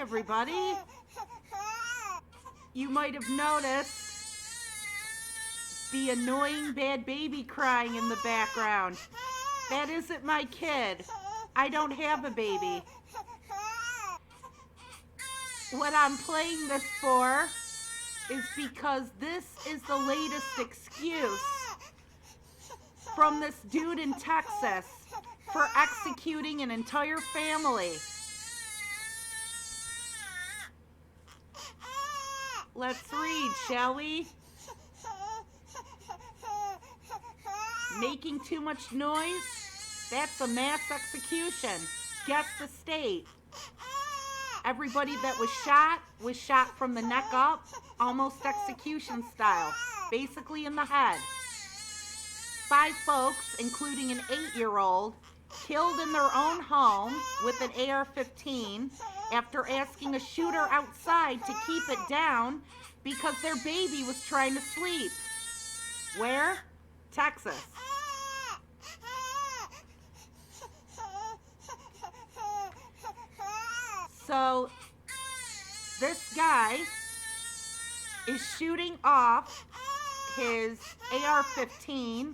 everybody. You might have noticed the annoying bad baby crying in the background. That isn't my kid. I don't have a baby. What I'm playing this for is because this is the latest excuse from this dude in Texas for executing an entire family. Let's read, shall we? Making too much noise? That's a mass execution. Guess the state. Everybody that was shot from the neck up, almost execution style, basically in the head. 5 folks, including an 8-year-old, killed in their own home with an AR-15 after asking a shooter outside to keep it down because their baby was trying to sleep. Where? Texas. So, this guy is shooting off his AR-15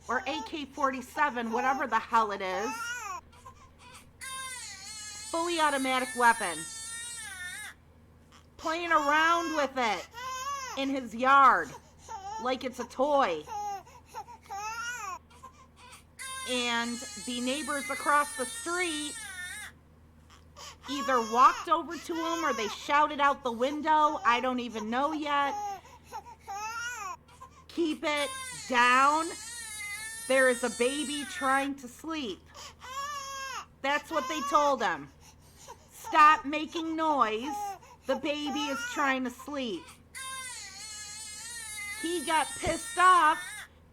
or AK-47, whatever the hell it is, fully automatic weapon, playing around with it in his yard like it's a toy. And the neighbors across the street either walked over to him or they shouted out the window. I don't even know yet. Keep it down. There is a baby trying to sleep. That's what they told him. Stop making noise. The baby is trying to sleep. He got pissed off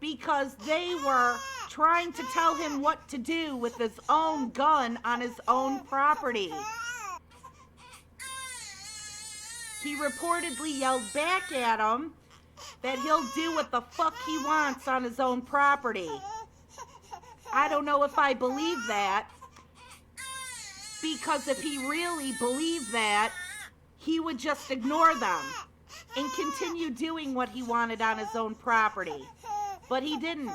because they were trying to tell him what to do with his own gun on his own property. He reportedly yelled back at him that he'll do what the fuck he wants on his own property. I don't know if I believe that, because if he really believed that, he would just ignore them and continue doing what he wanted on his own property. But he didn't.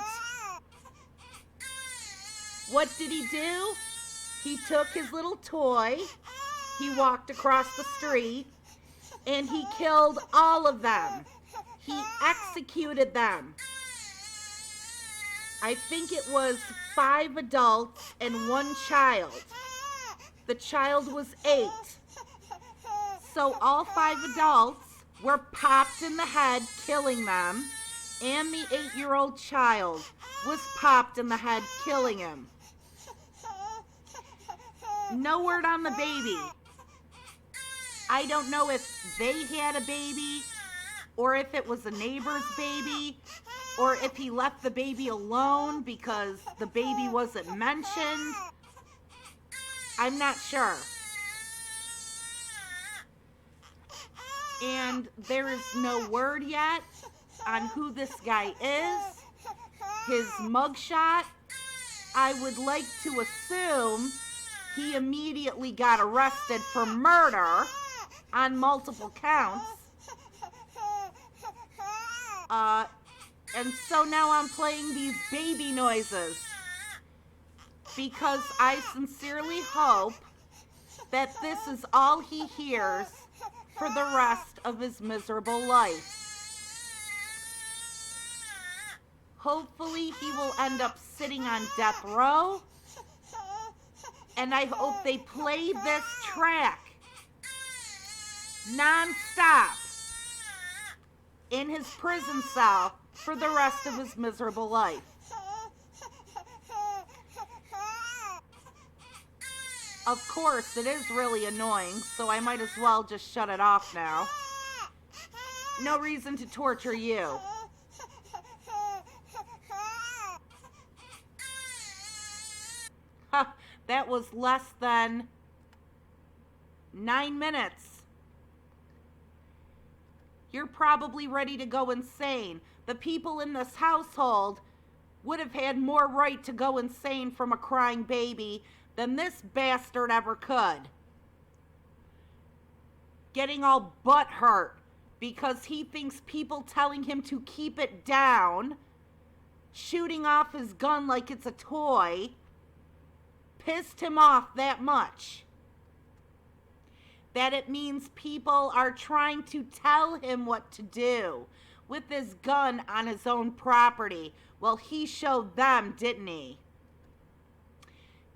What did he do? He took his little toy, he walked across the street, and he killed all of them. He executed them. I think it was 5 adults and 1 child. The child was 8. So all 5 adults were popped in the head, killing them, and the 8-year-old child was popped in the head, killing him. No word on the baby. I don't know if they had a baby, or if it was a neighbor's baby, or if he left the baby alone because the baby wasn't mentioned. I'm not sure. And there is no word yet on who this guy is. His mugshot, I would like to assume he immediately got arrested for murder on multiple counts. And so now I'm playing these baby noises because I sincerely hope that this is all he hears for the rest of his miserable life. Hopefully he will end up sitting on death row, and I hope they play this track non-stop in his prison cell for the rest of his miserable life. Of course, it is really annoying, so I might as well just shut it off now. No reason to torture you. That was less than 9 minutes. You're probably ready to go insane. The people in this household would have had more right to go insane from a crying baby than this bastard ever could. getting all butthurt because he thinks people telling him to keep it down, shooting off his gun like it's a toy, pissed him off that much. That it means people are trying to tell him what to do with his gun on his own property. Well, he showed them, didn't he?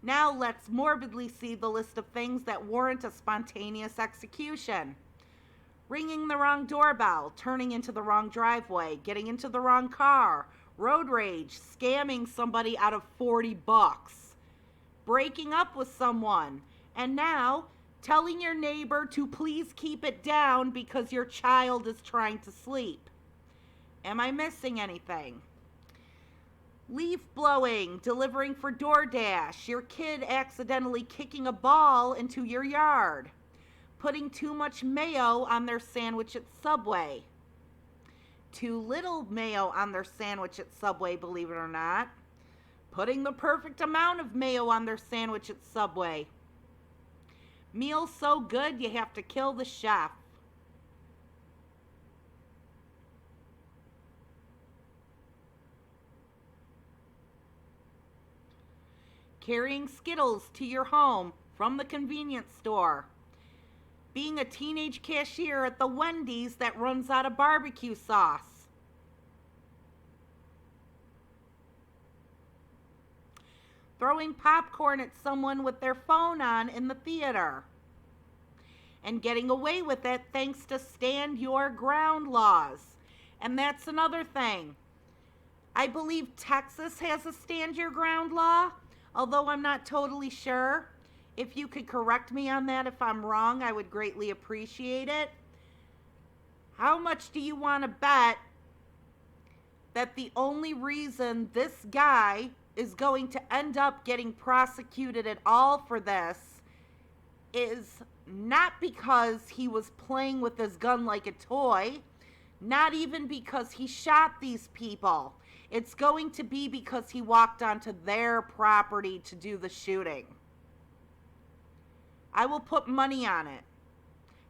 Now let's morbidly see the list of things that warrant a spontaneous execution. Ringing the wrong doorbell, turning into the wrong driveway, getting into the wrong car, road rage, scamming somebody out of $40, breaking up with someone, and now telling your neighbor to please keep it down because your child is trying to sleep. Am I missing anything? Leaf blowing, delivering for DoorDash, your kid accidentally kicking a ball into your yard, putting too much mayo on their sandwich at Subway, too little mayo on their sandwich at Subway, believe it or not, putting the perfect amount of mayo on their sandwich at Subway, meal so good you have to kill the chef. Carrying Skittles to your home from the convenience store. Being a teenage cashier at the Wendy's that runs out of barbecue sauce. Throwing popcorn at someone with their phone on in the theater. And getting away with it thanks to stand your ground laws. And that's another thing. I believe Texas has a stand your ground law, although I'm not totally sure. If you could correct me on that if I'm wrong, I would greatly appreciate it. How much do you want to bet that the only reason this guy is going to end up getting prosecuted at all for this is not because he was playing with his gun like a toy, not even because he shot these people. It's going to be because he walked onto their property to do the shooting. I will put money on it.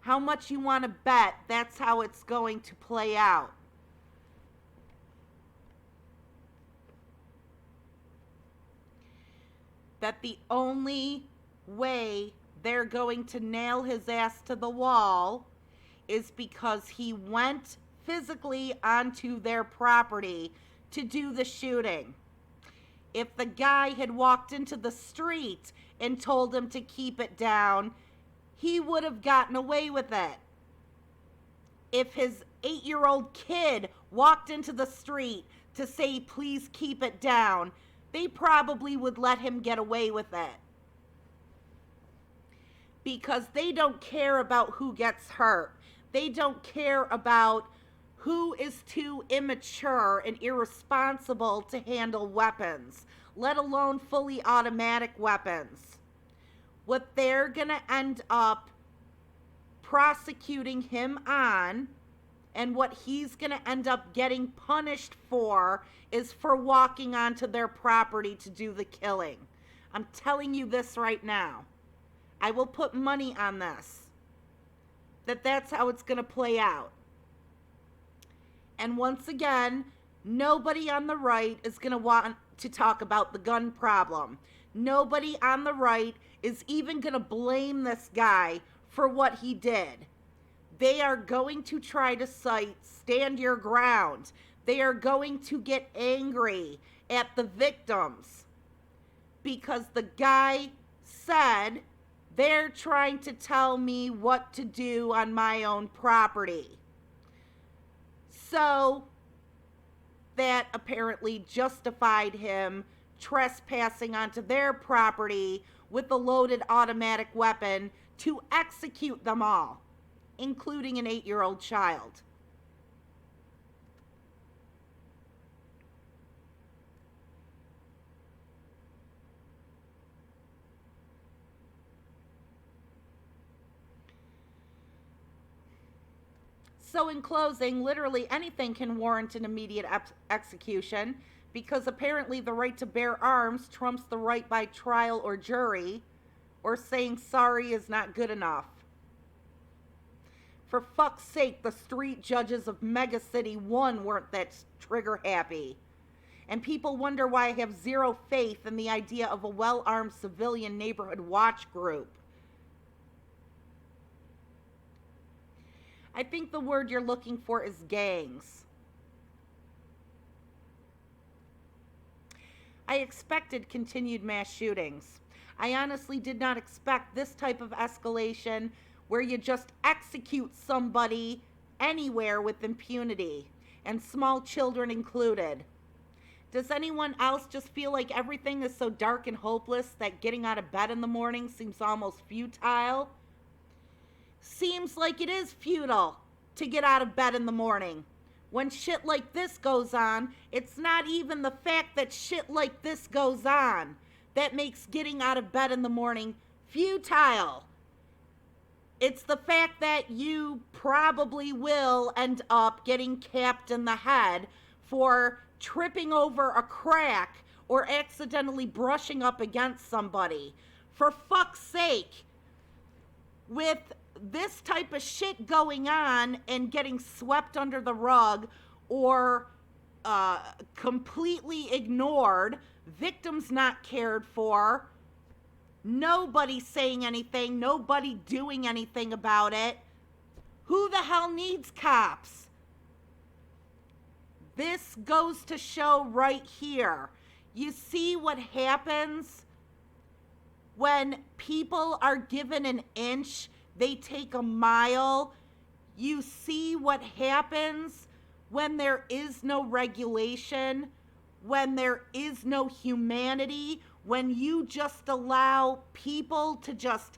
How much you want to bet, that's how it's going to play out. That the only way they're going to nail his ass to the wall is because he went physically onto their property to do the shooting. If the guy had walked into the street and told him to keep it down, he would have gotten away with it. If his 8-year-old kid walked into the street to say, please keep it down, they probably would let him get away with it. Because they don't care about who gets hurt. They don't care about who is too immature and irresponsible to handle weapons, let alone fully automatic weapons. What they're going to end up prosecuting him on, and what he's going to end up getting punished for, is for walking onto their property to do the killing. I'm telling you this right now. I will put money on this. That's how it's going to play out. And once again, nobody on the right is going to want to talk about the gun problem. Nobody on the right is even going to blame this guy for what he did. They are going to try to cite stand your ground. They are going to get angry at the victims because the guy said, they're trying to tell me what to do on my own property. So that apparently justified him trespassing onto their property with a loaded automatic weapon to execute them all, including an 8-year-old child. So in closing, literally anything can warrant an immediate execution because apparently the right to bear arms trumps the right by trial or jury, or saying sorry is not good enough. For fuck's sake, the street judges of Mega City 1 weren't that trigger happy. And people wonder why I have zero faith in the idea of a well-armed civilian neighborhood watch group. I think the word you're looking for is gangs. I expected continued mass shootings. I honestly did not expect this type of escalation where you just execute somebody anywhere with impunity, and small children included. Does anyone else just feel like everything is so dark and hopeless that getting out of bed in the morning seems almost futile? Seems like it is futile to get out of bed in the morning. When shit like this goes on, it's not even the fact that shit like this goes on that makes getting out of bed in the morning futile. It's the fact that you probably will end up getting capped in the head for tripping over a crack or accidentally brushing up against somebody. For fuck's sake, with this type of shit going on and getting swept under the rug or completely ignored, victims not cared for, nobody saying anything, nobody doing anything about it. Who the hell needs cops? This goes to show right here. You see what happens when people are given an inch, they take a mile. You see what happens when there is no regulation, when there is no humanity, when you just allow people to just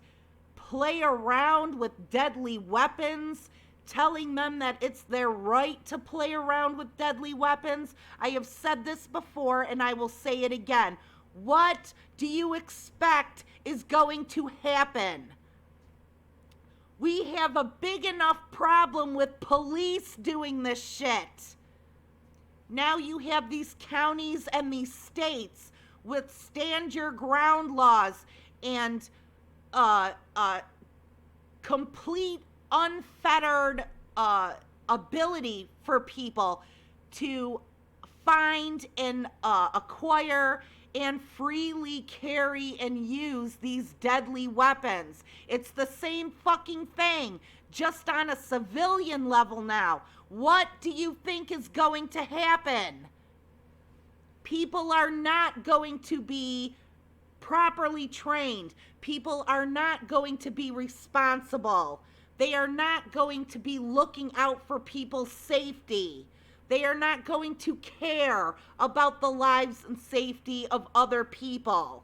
play around with deadly weapons, telling them that it's their right to play around with deadly weapons. I have said this before and I will say it again. What do you expect is going to happen? We have a big enough problem with police doing this shit. Now you have these counties and these states with stand your ground laws and complete unfettered ability for people to find and acquire and freely carry and use these deadly weapons. It's the same fucking thing, just on a civilian level now. What do you think is going to happen? People are not going to be properly trained. People are not going to be responsible. They are not going to be looking out for people's safety. They are not going to care about the lives and safety of other people.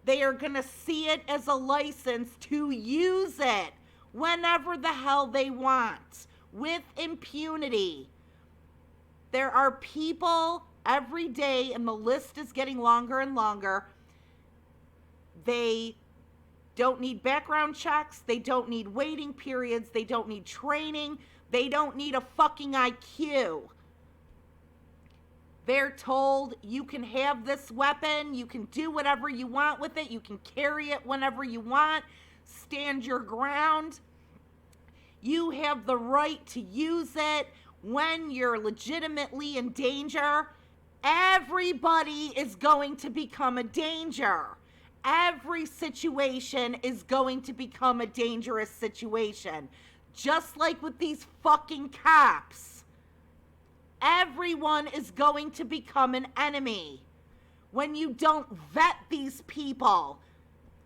They are going to see it as a license to use it whenever the hell they want, with impunity. There are people every day, and the list is getting longer and longer. They don't need background checks. They don't need waiting periods. They don't need training. They don't need a fucking IQ. They're told you can have this weapon, you can do whatever you want with it, you can carry it whenever you want, stand your ground. You have the right to use it when you're legitimately in danger. Everybody is going to become a danger. Every situation is going to become a dangerous situation. Just like with these fucking cops. Everyone is going to become an enemy when you don't vet these people.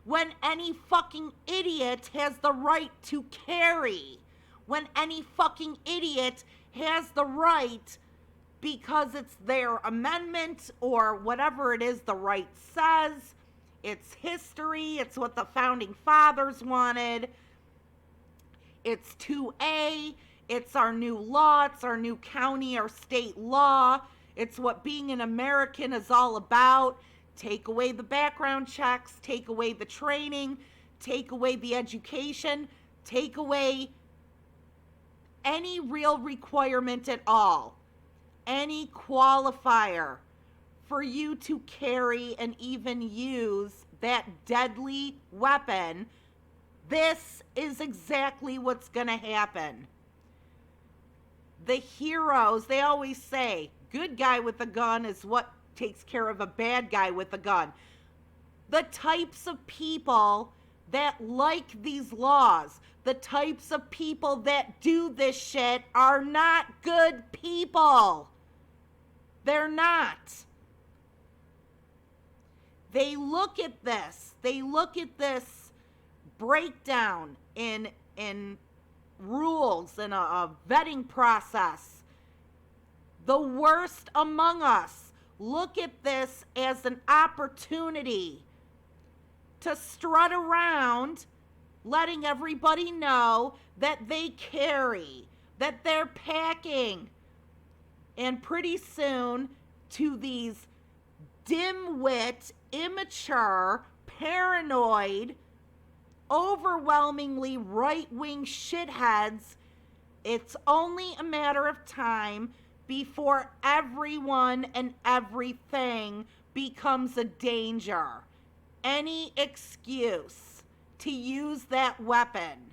When any fucking idiot has the right to carry. When any fucking idiot has the right because it's their amendment or whatever it is the right says. It's history. It's what the founding fathers wanted. It's 2A. It's our new law. It's our new county or state law. It's what being an American is all about. Take away the background checks. Take away the training. Take away the education. Take away any real requirement at all. Any qualifier for you to carry and even use that deadly weapon. This is exactly what's going to happen. The heroes, they always say, good guy with a gun is what takes care of a bad guy with a gun. The types of people that like these laws, the types of people that do this shit are not good people. They're not. They look at this breakdown in rules and a vetting process. The worst among us look at this as an opportunity to strut around, letting everybody know that they carry, that they're packing. And pretty soon, to these dim-wit, immature, paranoid, overwhelmingly right-wing shitheads, it's only a matter of time before everyone and everything becomes a danger. Any excuse to use that weapon.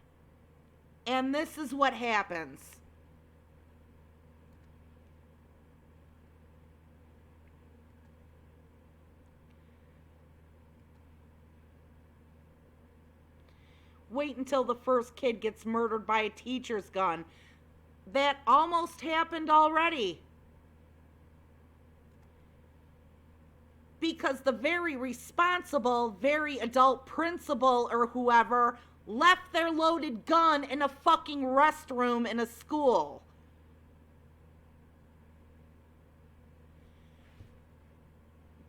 And this is what happens. Wait until the first kid gets murdered by a teacher's gun. That almost happened already. Because the very responsible, very adult principal or whoever left their loaded gun in a fucking restroom in a school.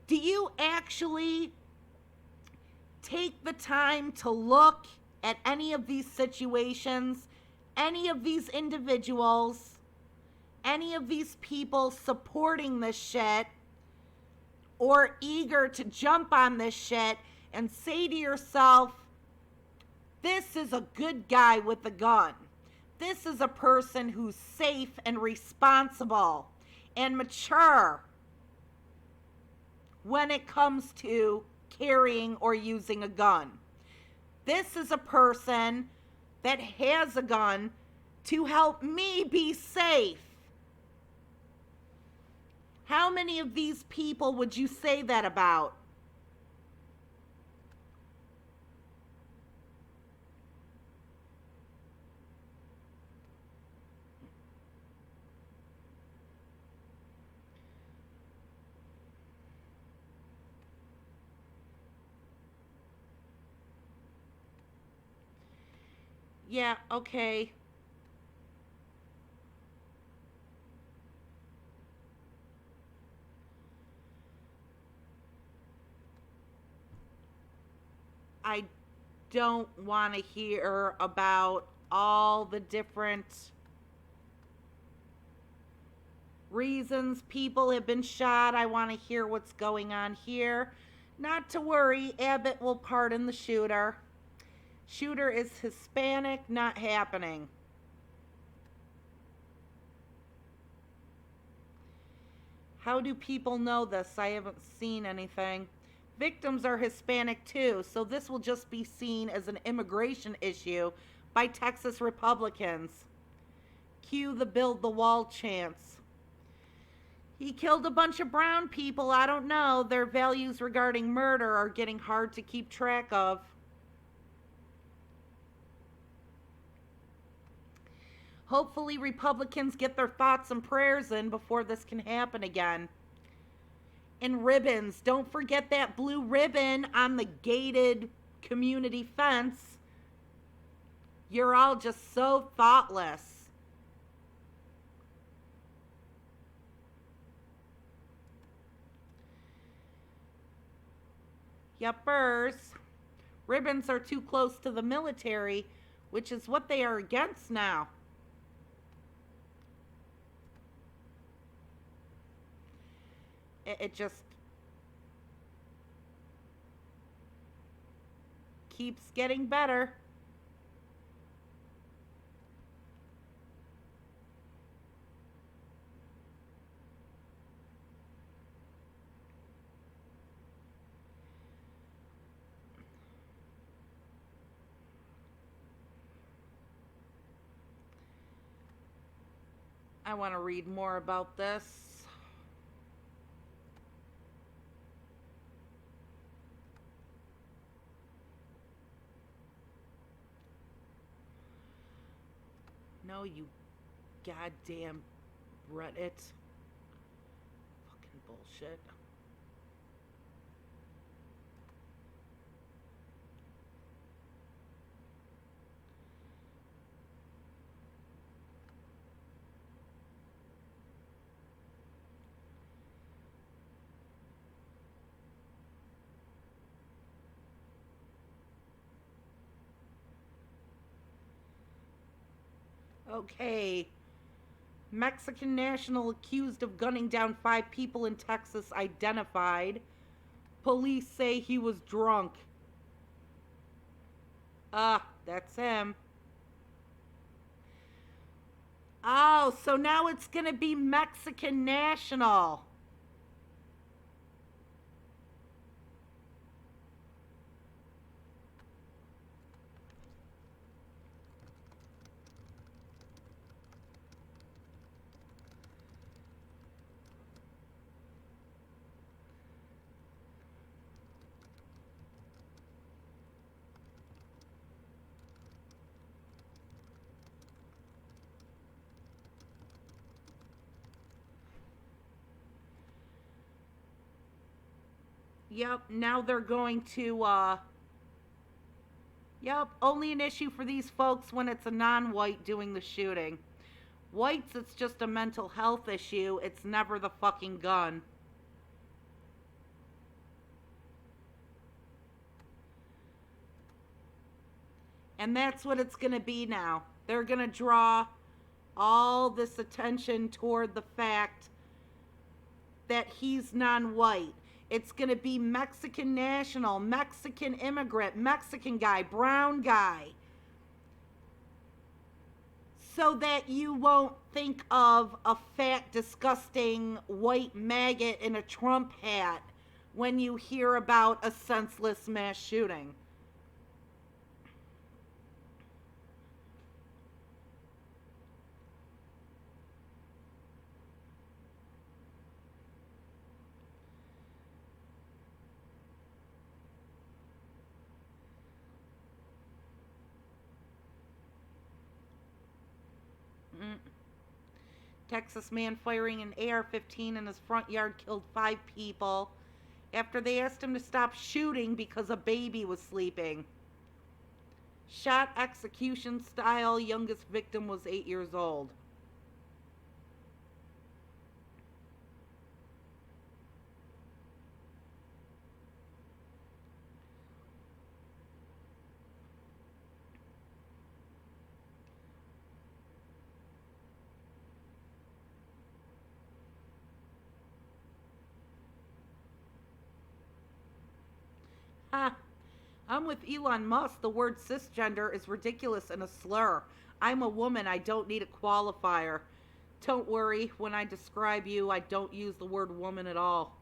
Do you actually take the time to look at any of these situations, any of these individuals, any of these people supporting this shit, or eager to jump on this shit and say to yourself, this is a good guy with a gun. This is a person who's safe and responsible and mature when it comes to carrying or using a gun. This is a person that has a gun to help me be safe. How many of these people would you say that about? Yeah, okay. I don't want to hear about all the different reasons people have been shot. I want to hear what's going on here. Not to worry, Abbott will pardon the shooter. Shooter is Hispanic, not happening. How do people know this? I haven't seen anything. Victims are Hispanic too, so this will just be seen as an immigration issue by Texas Republicans. Cue the build the wall chants. He killed a bunch of brown people. I don't know. Their values regarding murder are getting hard to keep track of. Hopefully Republicans get their thoughts and prayers in before this can happen again. And ribbons. Don't forget that blue ribbon on the gated community fence. You're all just so thoughtless. Yuppers. Ribbons are too close to the military, which is what they are against now. It just keeps getting better. I want to read more about this. No, you goddamn Reddit. Fucking bullshit. Okay. Mexican national accused of gunning down 5 people in Texas identified. Police say he was drunk. That's him. Oh, so now it's gonna be Mexican national. Yep, now they're going to, yep, only an issue for these folks when it's a non-white doing the shooting. Whites, it's just a mental health issue. It's never the fucking gun. And that's what it's going to be now. They're going to draw all this attention toward the fact that he's non-white. It's going to be Mexican national, Mexican immigrant, Mexican guy, brown guy. So that you won't think of a fat, disgusting white maggot in a Trump hat when you hear about a senseless mass shooting. Texas man firing an AR-15 in his front yard killed 5 people after they asked him to stop shooting because a baby was sleeping. Shot execution style, youngest victim was 8 years old. Ha! I'm with Elon Musk. The word cisgender is ridiculous and a slur. I'm a woman. I don't need a qualifier. Don't worry, when I describe you, I don't use the word woman at all.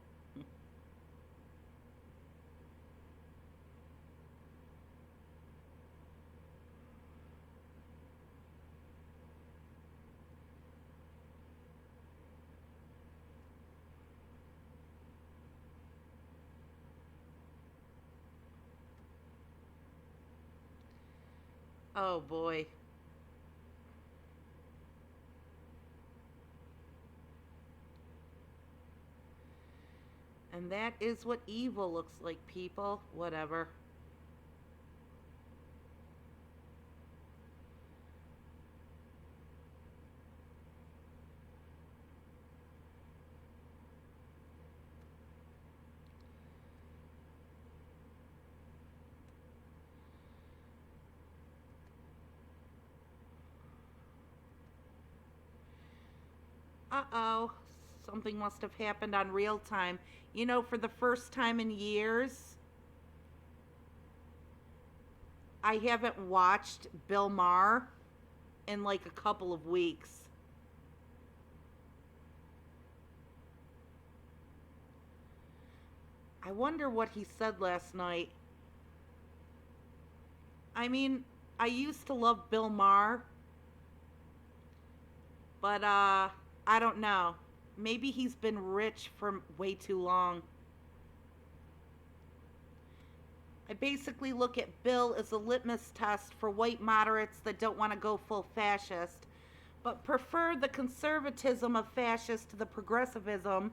Oh boy. And that is what evil looks like, people. Whatever. Uh-oh. Something must have happened on real time. You know, for the first time in years, I haven't watched Bill Maher in like a couple of weeks. I wonder what he said last night. I mean, I used to love Bill Maher, But I don't know. Maybe he's been rich for way too long. I basically look at Bill as a litmus test for white moderates that don't want to go full fascist, but prefer the conservatism of fascist to the progressivism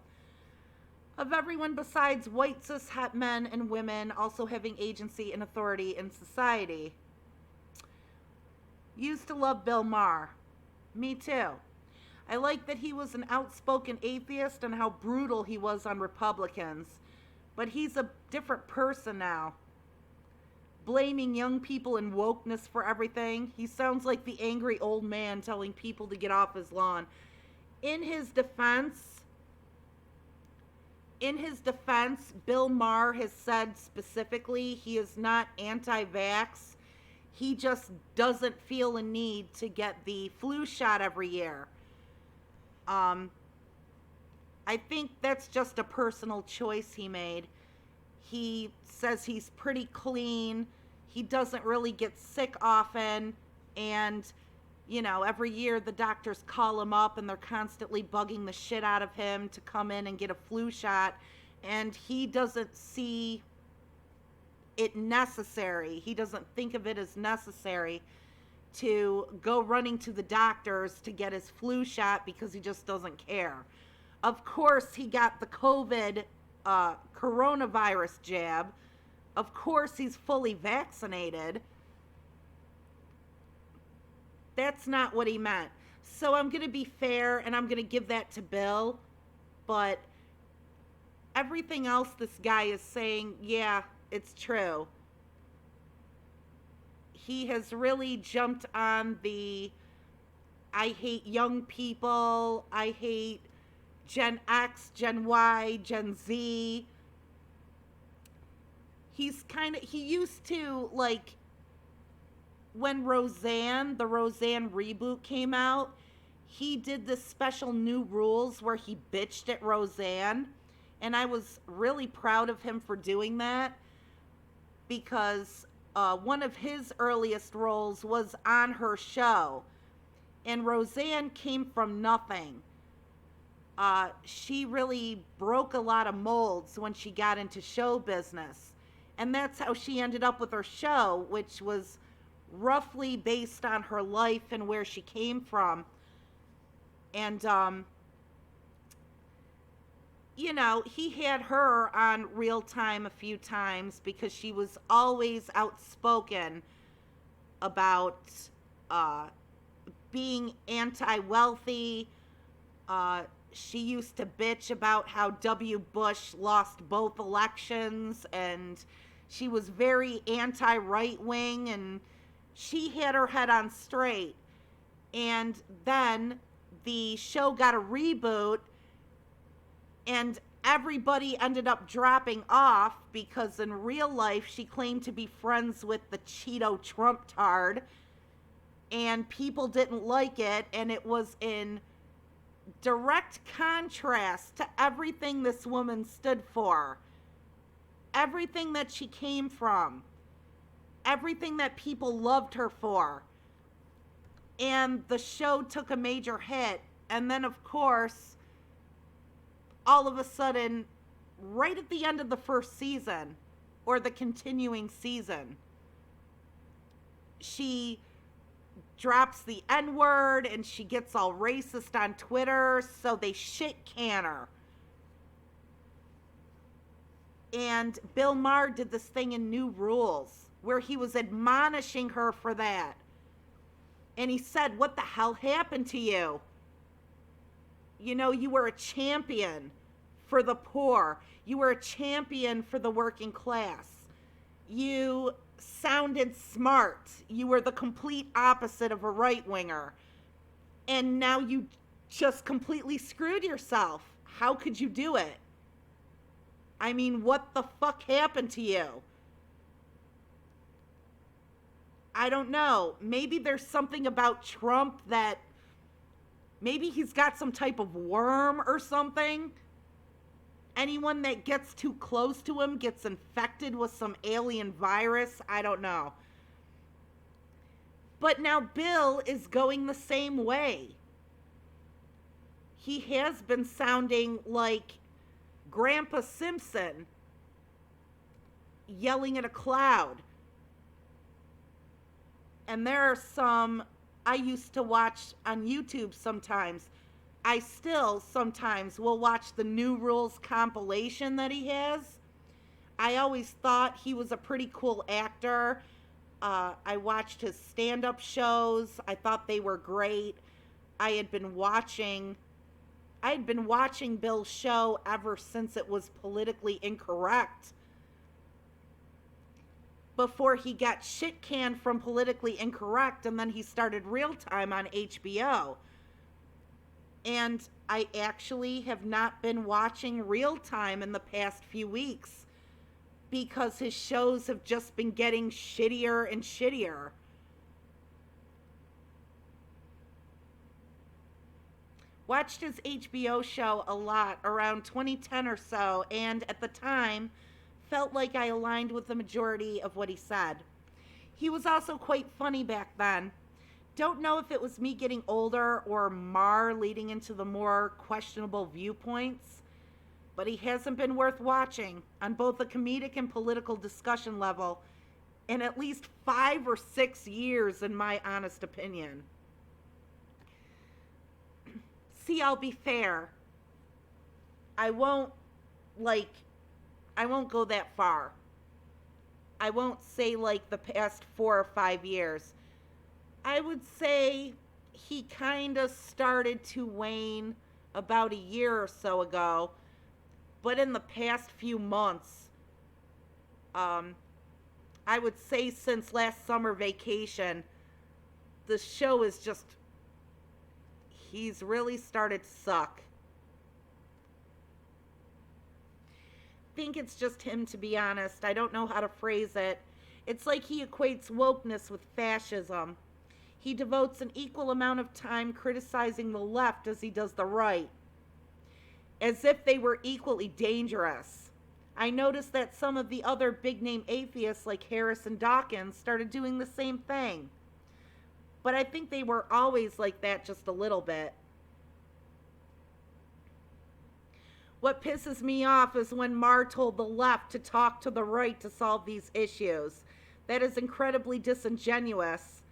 of everyone besides white cis het men and women also having agency and authority in society. Used to love Bill Maher. Me too. I like that he was an outspoken atheist and how brutal he was on Republicans. But he's a different person now. Blaming young people and wokeness for everything. He sounds like the angry old man telling people to get off his lawn. In his defense, Bill Maher has said specifically he is not anti-vax. He just doesn't feel a need to get the flu shot every year. I think that's just a personal choice he made. He says he's pretty clean. He doesn't really get sick often. And, you know, every year the doctors call him up and they're constantly bugging the shit out of him to come in and get a flu shot. And he doesn't see it necessary. He doesn't think of it as necessary to go running to the doctors to get his flu shot because he just doesn't care. Of course, he got the COVID coronavirus jab. Of course, he's fully vaccinated. That's not what he meant. So I'm going to be fair and I'm going to give that to Bill. But everything else this guy is saying, yeah, it's true. He has really jumped on the I hate young people, I hate Gen X, Gen Y, Gen Z. He used to, like, when the Roseanne reboot came out, he did this special new rules where he bitched at Roseanne. And I was really proud of him for doing that because one of his earliest roles was on her show. And Roseanne came from nothing. She really broke a lot of molds when she got into show business. And that's how she ended up with her show, which was roughly based on her life and where she came from. And, you know, he had her on Real Time a few times because she was always outspoken about being anti-wealthy. She used to bitch about how W. Bush lost both elections, and she was very anti-right-wing, and she had her head on straight. And then the show got a reboot, and everybody ended up dropping off because in real life she claimed to be friends with the Cheeto Trump-tard, and people didn't like it, and it was in direct contrast to everything this woman stood for, everything that she came from, everything that people loved her for. And the show took a major hit, and then of course, all of a sudden, right at the end of the first season, or the continuing season, she drops the N-word and she gets all racist on Twitter, so they shit can her. And Bill Maher did this thing in New Rules where he was admonishing her for that. And he said, what the hell happened to you? You know, you were a champion for the poor. You were a champion for the working class. You sounded smart. You were the complete opposite of a right-winger. And now you just completely screwed yourself. How could you do it? I mean, what the fuck happened to you? I don't know. Maybe there's something about Trump that maybe he's got some type of worm or something. Anyone that gets too close to him gets infected with some alien virus. I don't know. But now Bill is going the same way. he has been sounding like Grandpa Simpson yelling at a cloud. And there are some I used to watch on YouTube sometimes. I still sometimes will watch the New Rules compilation that he has. I always thought he was a pretty cool actor. I watched his stand-up shows. I thought they were great. I had been watching Bill's show ever since it was politically incorrect. Before he got shit canned from politically incorrect, and then he started Real Time on HBO. And I actually have not been watching Real Time in the past few weeks because his shows have just been getting shittier and shittier. Watched his HBO show a lot around 2010 or so, and at the time felt like I aligned with the majority of what he said. He was also quite funny back then. Don't know if it was me getting older or Mar leading into the more questionable viewpoints, but he hasn't been worth watching on both the comedic and political discussion level in at least 5 or 6 years, in my honest opinion. See, I'll be fair. I won't go that far. I won't say like the past 4 or 5 years. I would say he kind of started to wane about a year or so ago. But in the past few months, I would say since last summer vacation, the show is just, he's really started to suck. Think it's just him, to be honest. I don't know how to phrase it. It's like he equates wokeness with fascism. He devotes an equal amount of time criticizing the left as he does the right, as if they were equally dangerous. I noticed that some of the other big-name atheists like Harris and Dawkins started doing the same thing. But I think they were always like that just a little bit. What pisses me off is when Mar told the left to talk to the right to solve these issues. That is incredibly disingenuous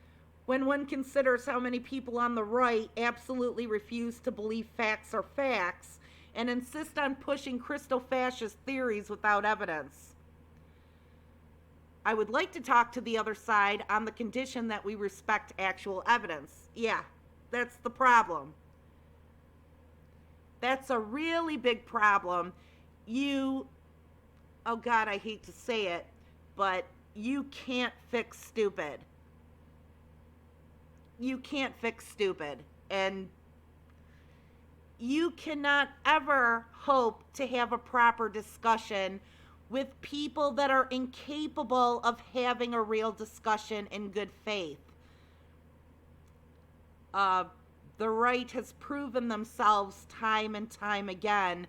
when one considers how many people on the right absolutely refuse to believe facts are facts and insist on pushing Christo-fascist theories without evidence. I would like to talk to the other side on the condition that we respect actual evidence. Yeah, that's the problem. That's a really big problem. Oh God, I hate to say it, but you can't fix stupid. You can't fix stupid. And you cannot ever hope to have a proper discussion with people that are incapable of having a real discussion in good faith. The right has proven themselves time and time again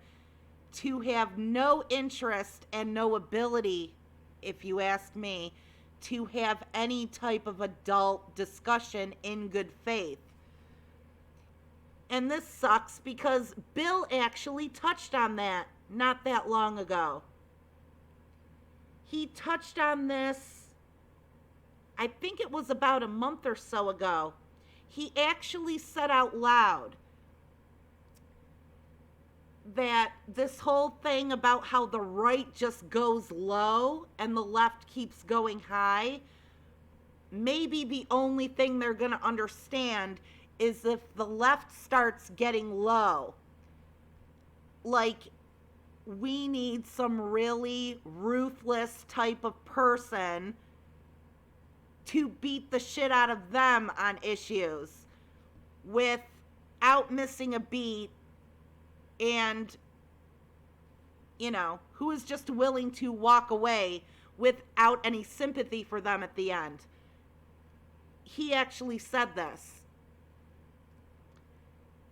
to have no interest and no ability, if you ask me, to have any type of adult discussion in good faith. And this sucks because Bill actually touched on that not that long ago. He touched on this, I think it was about a month or so ago. He actually said out loud that this whole thing about how the right just goes low and the left keeps going high, maybe the only thing they're going to understand is if the left starts getting low. Like, we need some really ruthless type of person to beat the shit out of them on issues without missing a beat, and, who is just willing to walk away without any sympathy for them at the end. He actually said this.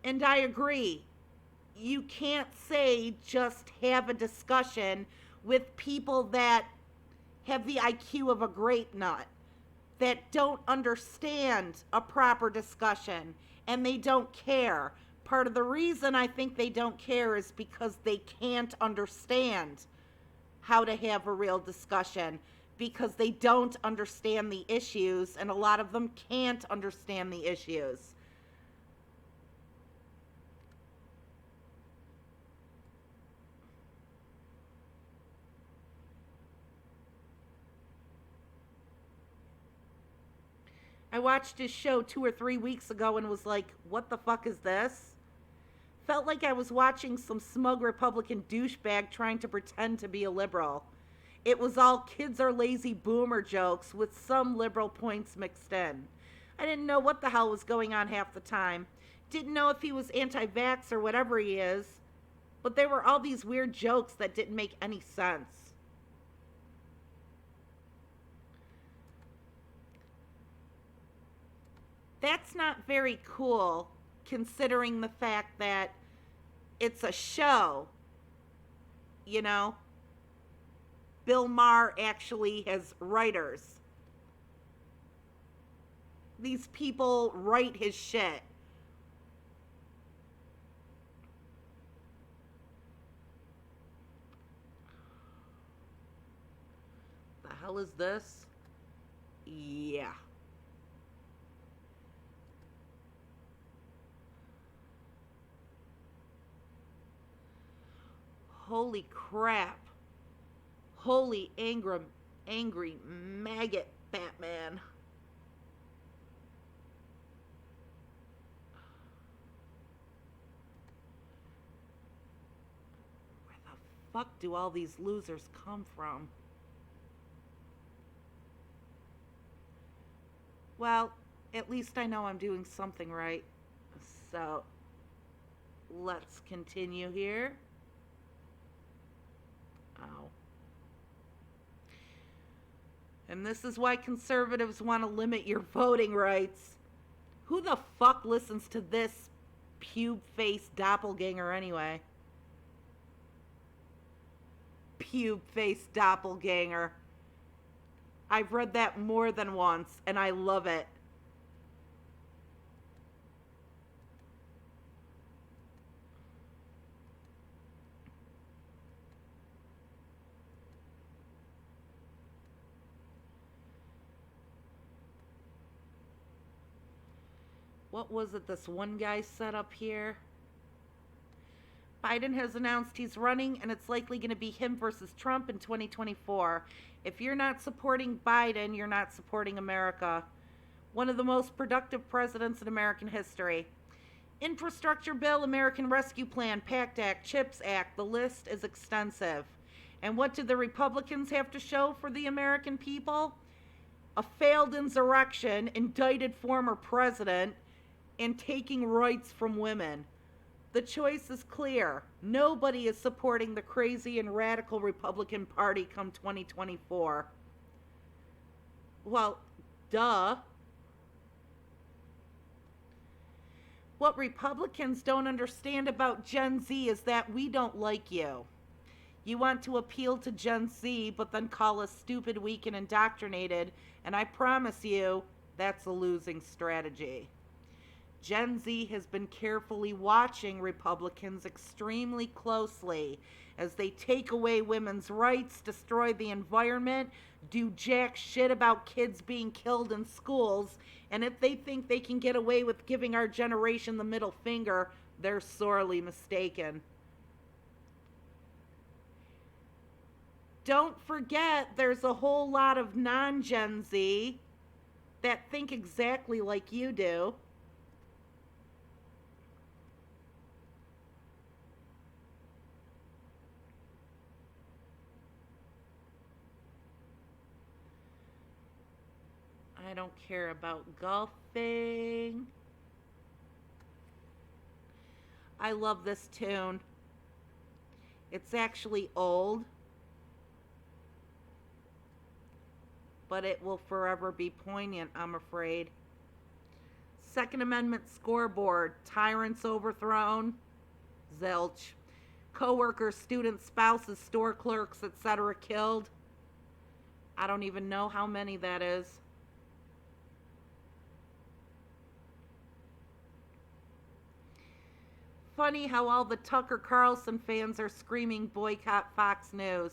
And I agree. You can't say just have a discussion with people that have the IQ of a grape nut, that don't understand a proper discussion, and they don't care. part of the reason I think they don't care is because they can't understand how to have a real discussion, because they don't understand the issues, and a lot of them can't understand the issues. I watched his show 2 or 3 weeks ago and was like, what the fuck is this? Felt like I was watching some smug Republican douchebag trying to pretend to be a liberal. It was all kids are lazy boomer jokes with some liberal points mixed in. I didn't know what the hell was going on half the time. Didn't know if he was anti-vax or whatever he is. But there were all these weird jokes that didn't make any sense. That's not very cool, considering the fact that it's a show. You know, Bill Maher actually has writers. These people write his shit. The hell is this? Yeah. Holy crap. Holy angry maggot Batman. Where the fuck do all these losers come from? Well, at least I know I'm doing something right. So, let's continue here. Ow. And this is why conservatives want to limit your voting rights. Who the fuck listens to this pube-faced doppelganger anyway? Pube-faced doppelganger. I've read that more than once, and I love it. What was it this one guy set up here? Biden has announced he's running, and it's likely going to be him versus Trump in 2024. If you're not supporting Biden, you're not supporting America. One of the most productive presidents in American history. Infrastructure bill, American Rescue Plan, PACT Act, CHIPS Act, the list is extensive. And what do the Republicans have to show for the American people? A failed insurrection, indicted former president, and taking rights from women. The choice is clear. Nobody is supporting the crazy and radical Republican Party come 2024. Well, duh. What Republicans don't understand about Gen Z is that we don't like you. You want to appeal to Gen Z, but then call us stupid, weak, and indoctrinated, and I promise you, that's a losing strategy. Gen Z has been carefully watching Republicans extremely closely as they take away women's rights, destroy the environment, do jack shit about kids being killed in schools, and if they think they can get away with giving our generation the middle finger, they're sorely mistaken. Don't forget, there's a whole lot of non-Gen Z that think exactly like you do. I don't care about golfing. I love this tune. It's actually old, but it will forever be poignant, I'm afraid. Second Amendment scoreboard, tyrants overthrown, zilch. Co-workers, students, spouses, store clerks, etc. killed. I don't even know how many that is. funny how all the Tucker Carlson fans are screaming boycott Fox News.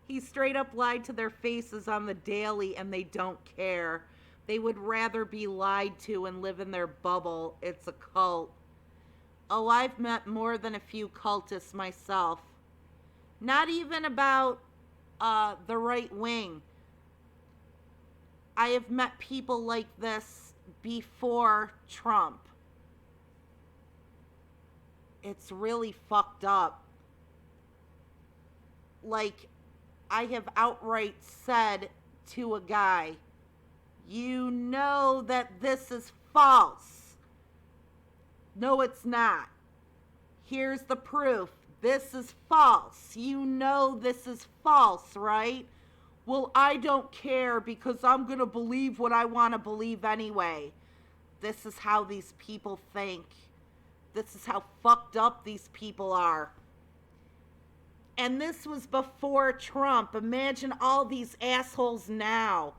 He straight up lied to their faces on the daily and they don't care. They would rather be lied to and live in their bubble. It's a cult. Oh, I've met more than a few cultists myself. Not even about the right wing. I have met people like this before Trump. It's really fucked up. Like, I have outright said to a guy, you know that this is false. No, it's not. Here's the proof. This is false. You know this is false, right? Well, I don't care because I'm going to believe what I want to believe anyway. This is how these people think. This is how fucked up these people are. And this was before Trump. Imagine all these assholes now.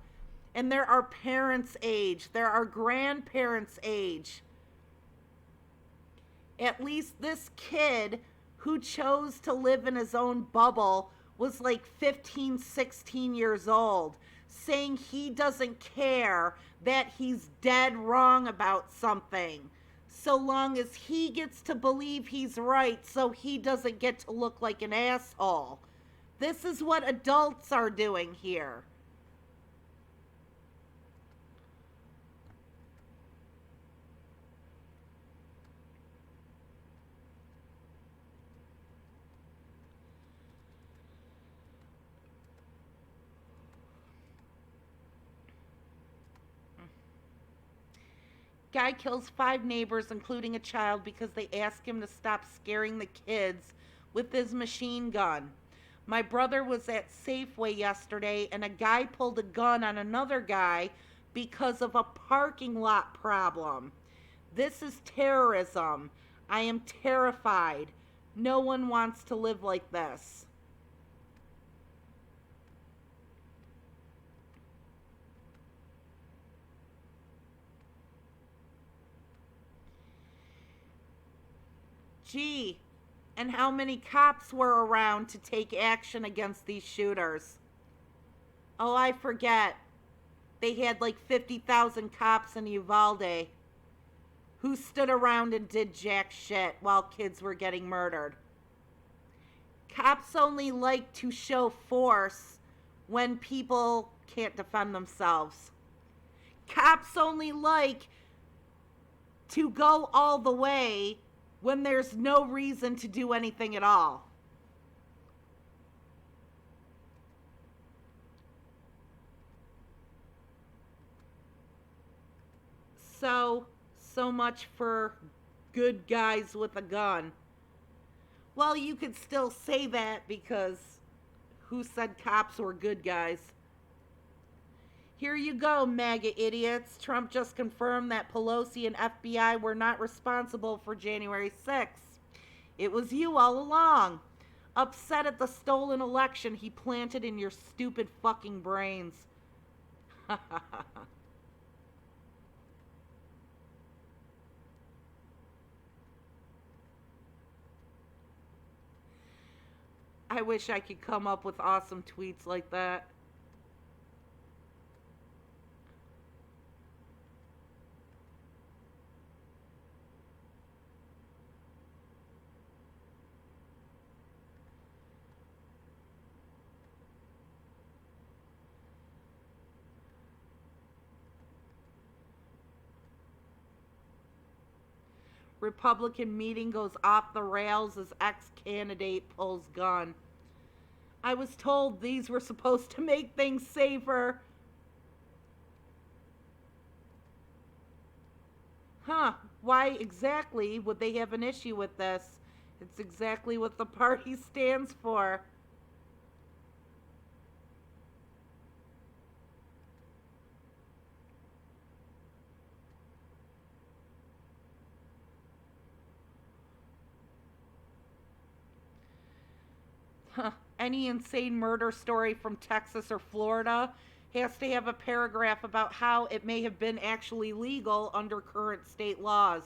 And they're our parents' age. They're our grandparents' age. At least this kid who chose to live in his own bubble was like 15, 16 years old, saying he doesn't care that he's dead wrong about something, so long as he gets to believe he's right so he doesn't get to look like an asshole. This is what adults are doing here. Guy kills 5 neighbors, including a child, because they ask him to stop scaring the kids with his machine gun. My brother was at Safeway yesterday, and a guy pulled a gun on another guy because of a parking lot problem. This is terrorism. I am terrified. No one wants to live like this. Gee, and how many cops were around to take action against these shooters? Oh, I forget. They had like 50,000 cops in Uvalde who stood around and did jack shit while kids were getting murdered. Cops only like to show force when people can't defend themselves. Cops only like to go all the way when there's no reason to do anything at all. So much for good guys with a gun. Well, you could still say that because who said cops were good guys? Here you go, MAGA idiots. Trump just confirmed that Pelosi and FBI were not responsible for January 6th. It was you all along. Upset at the stolen election he planted in your stupid fucking brains. I wish I could come up with awesome tweets like that. Republican meeting goes off the rails as ex-candidate pulls gun. I was told these were supposed to make things safer. Huh, why exactly would they have an issue with this? It's exactly what the party stands for. Any insane murder story from Texas or Florida has to have a paragraph about how it may have been actually legal under current state laws.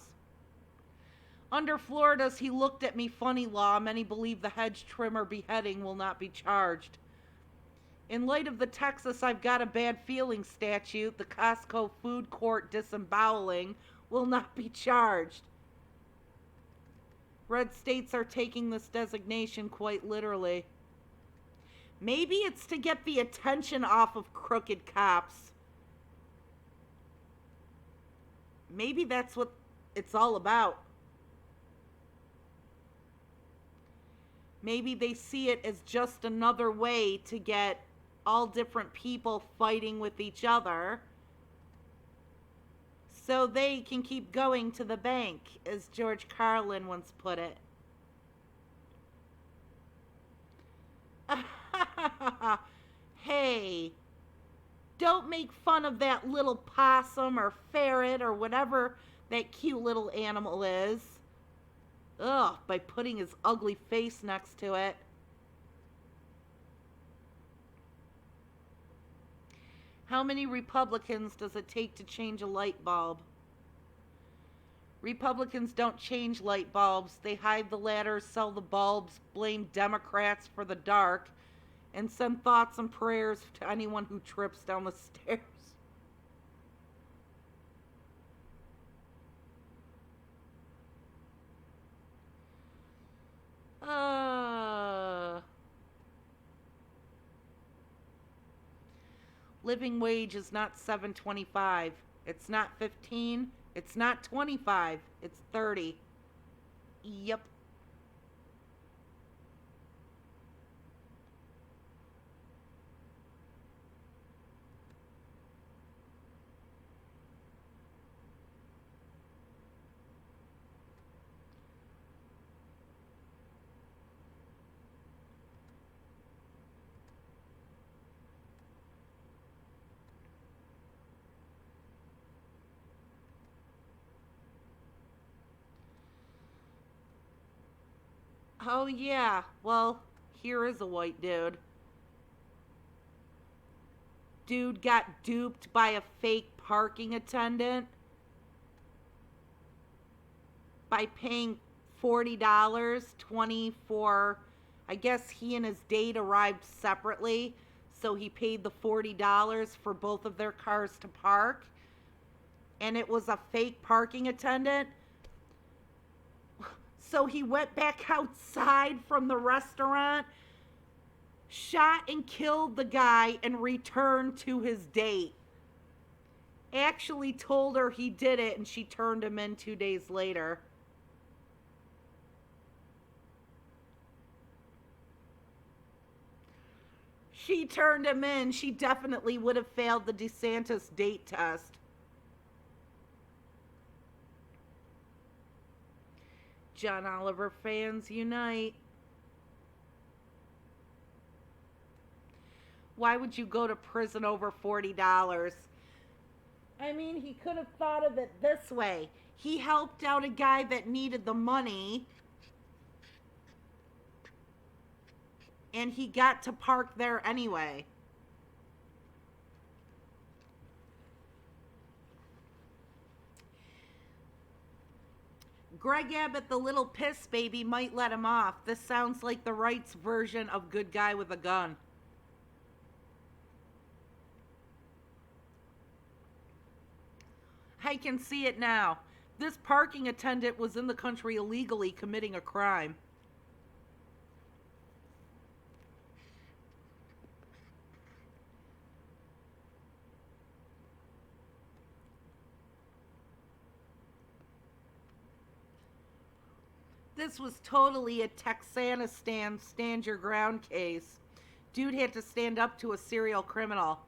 Under Florida's he looked at me funny law, many believe the hedge trimmer beheading will not be charged. In light of the Texas I've got a bad feeling statute, the Costco food court disemboweling will not be charged. Red states are taking this designation quite literally. Maybe it's to get the attention off of crooked cops. Maybe that's what it's all about. Maybe they see it as just another way to get all different people fighting with each other so they can keep going to the bank, as George Carlin once put it. Hey, don't make fun of that little possum or ferret or whatever that cute little animal is. Ugh, by putting his ugly face next to it. How many Republicans does it take to change a light bulb? Republicans don't change light bulbs. They hide the ladders, sell the bulbs, blame Democrats for the dark, and send thoughts and prayers to anyone who trips down the stairs. Living wage is not $7.25. It's not 15. It's not 25. It's 30. Yep. Oh, yeah. Well, here is a white dude. Dude got duped by a fake parking attendant by paying $40, 20 for, I guess he and his date arrived separately, so he paid the $40 for both of their cars to park, and it was a fake parking attendant. So he went back outside from the restaurant, shot and killed the guy, and returned to his date. Actually told her he did it, and she turned him in 2 days later. She turned him in. She definitely would have failed the DeSantis date test. John Oliver fans unite. Why would you go to prison over $40? I mean, he could have thought of it this way. He helped out a guy that needed the money, and he got to park there anyway. Greg Abbott, the little piss baby, might let him off. This sounds like the right's version of good guy with a gun. I can see it now. This parking attendant was in the country illegally committing a crime. This was totally a Texanistan stand your ground case. Dude had to stand up to a serial criminal.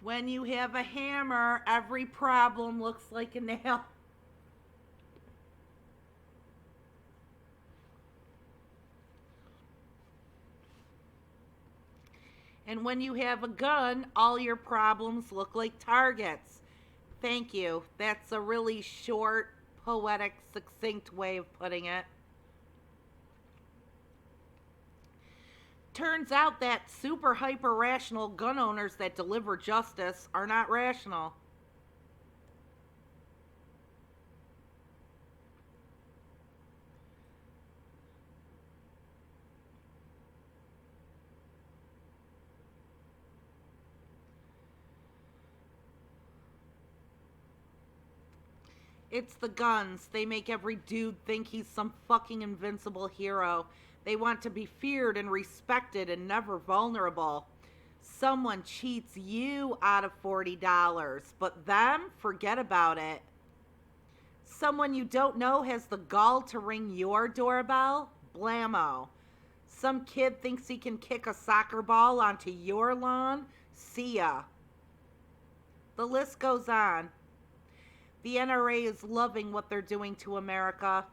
When you have a hammer, every problem looks like a nail. And when you have a gun, all your problems look like targets. Thank you. That's a really short, poetic, succinct way of putting it. Turns out that super hyper rational gun owners that deliver justice are not rational. It's the guns. They make every dude think he's some fucking invincible hero. They want to be feared and respected and never vulnerable. Someone cheats you out of $40, but them, forget about it. Someone you don't know has the gall to ring your doorbell? Blammo. Some kid thinks he can kick a soccer ball onto your lawn? See ya. The list goes on. The NRA is loving what they're doing to America,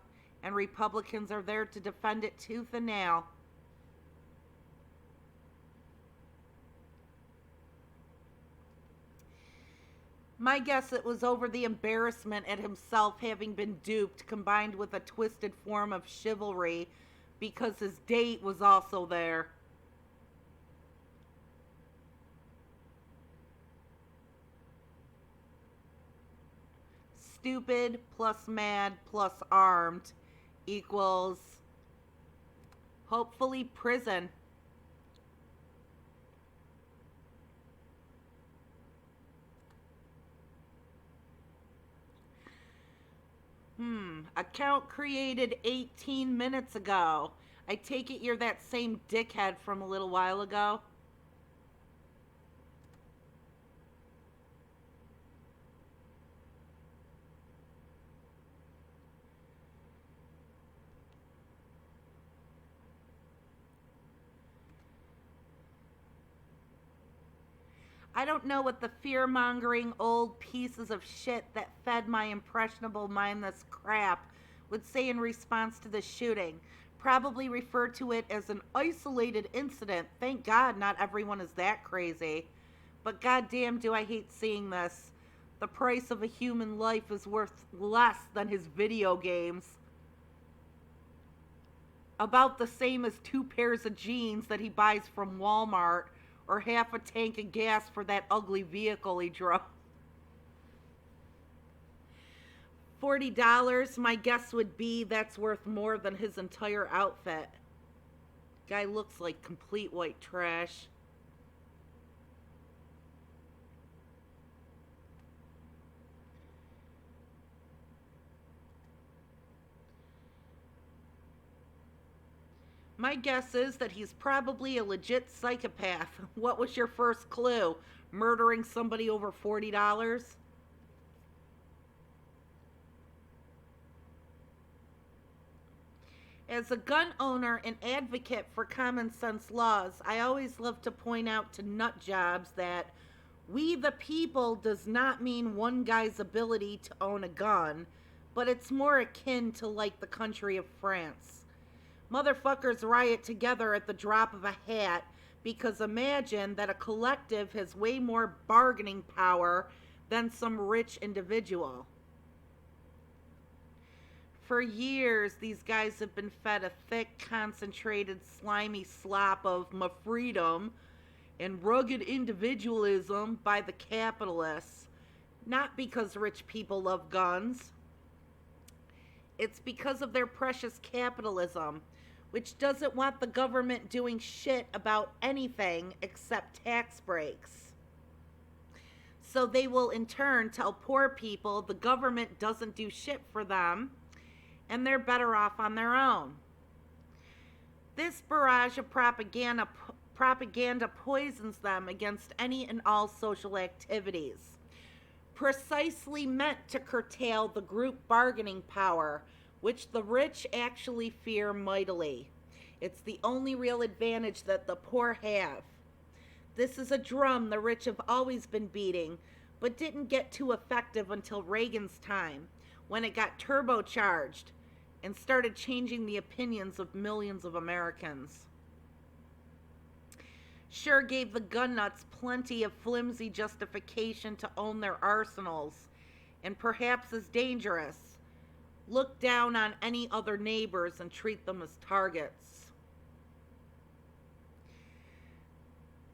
and Republicans are there to defend it tooth and nail. My guess it was over the embarrassment at himself having been duped, combined with a twisted form of chivalry, because his date was also there. Stupid plus mad plus armed equals hopefully prison. Account created 18 minutes ago. I take it you're that same dickhead from a little while ago. I don't know what the fear-mongering old pieces of shit that fed my impressionable mind this crap would say in response to the shooting. Probably refer to it as an isolated incident. Thank God not everyone is that crazy. But goddamn do I hate seeing this. The price of a human life is worth less than his video games. About the same as 2 pairs of jeans that he buys from Walmart, or half a tank of gas for that ugly vehicle he drove. $40, my guess would be that's worth more than his entire outfit. Guy looks like complete white trash. My guess is that he's probably a legit psychopath. What was your first clue? Murdering somebody over $40? As a gun owner and advocate for common sense laws, I always love to point out to nut jobs that we the people does not mean one guy's ability to own a gun, but it's more akin to like the country of France. Motherfuckers riot together at the drop of a hat because imagine that a collective has way more bargaining power than some rich individual. For years, these guys have been fed a thick, concentrated, slimy slop of my freedom and rugged individualism by the capitalists. Not because rich people love guns. It's because of their precious capitalism, which doesn't want the government doing shit about anything except tax breaks. So they will in turn tell poor people the government doesn't do shit for them and they're better off on their own. This barrage of propaganda poisons them against any and all social activities, precisely meant to curtail the group bargaining power, which the rich actually fear mightily. It's the only real advantage that the poor have. This is a drum the rich have always been beating, but didn't get too effective until Reagan's time, when it got turbocharged and started changing the opinions of millions of Americans. Sure gave the gun nuts plenty of flimsy justification to own their arsenals, and perhaps as dangerous, look down on any other neighbors and treat them as targets.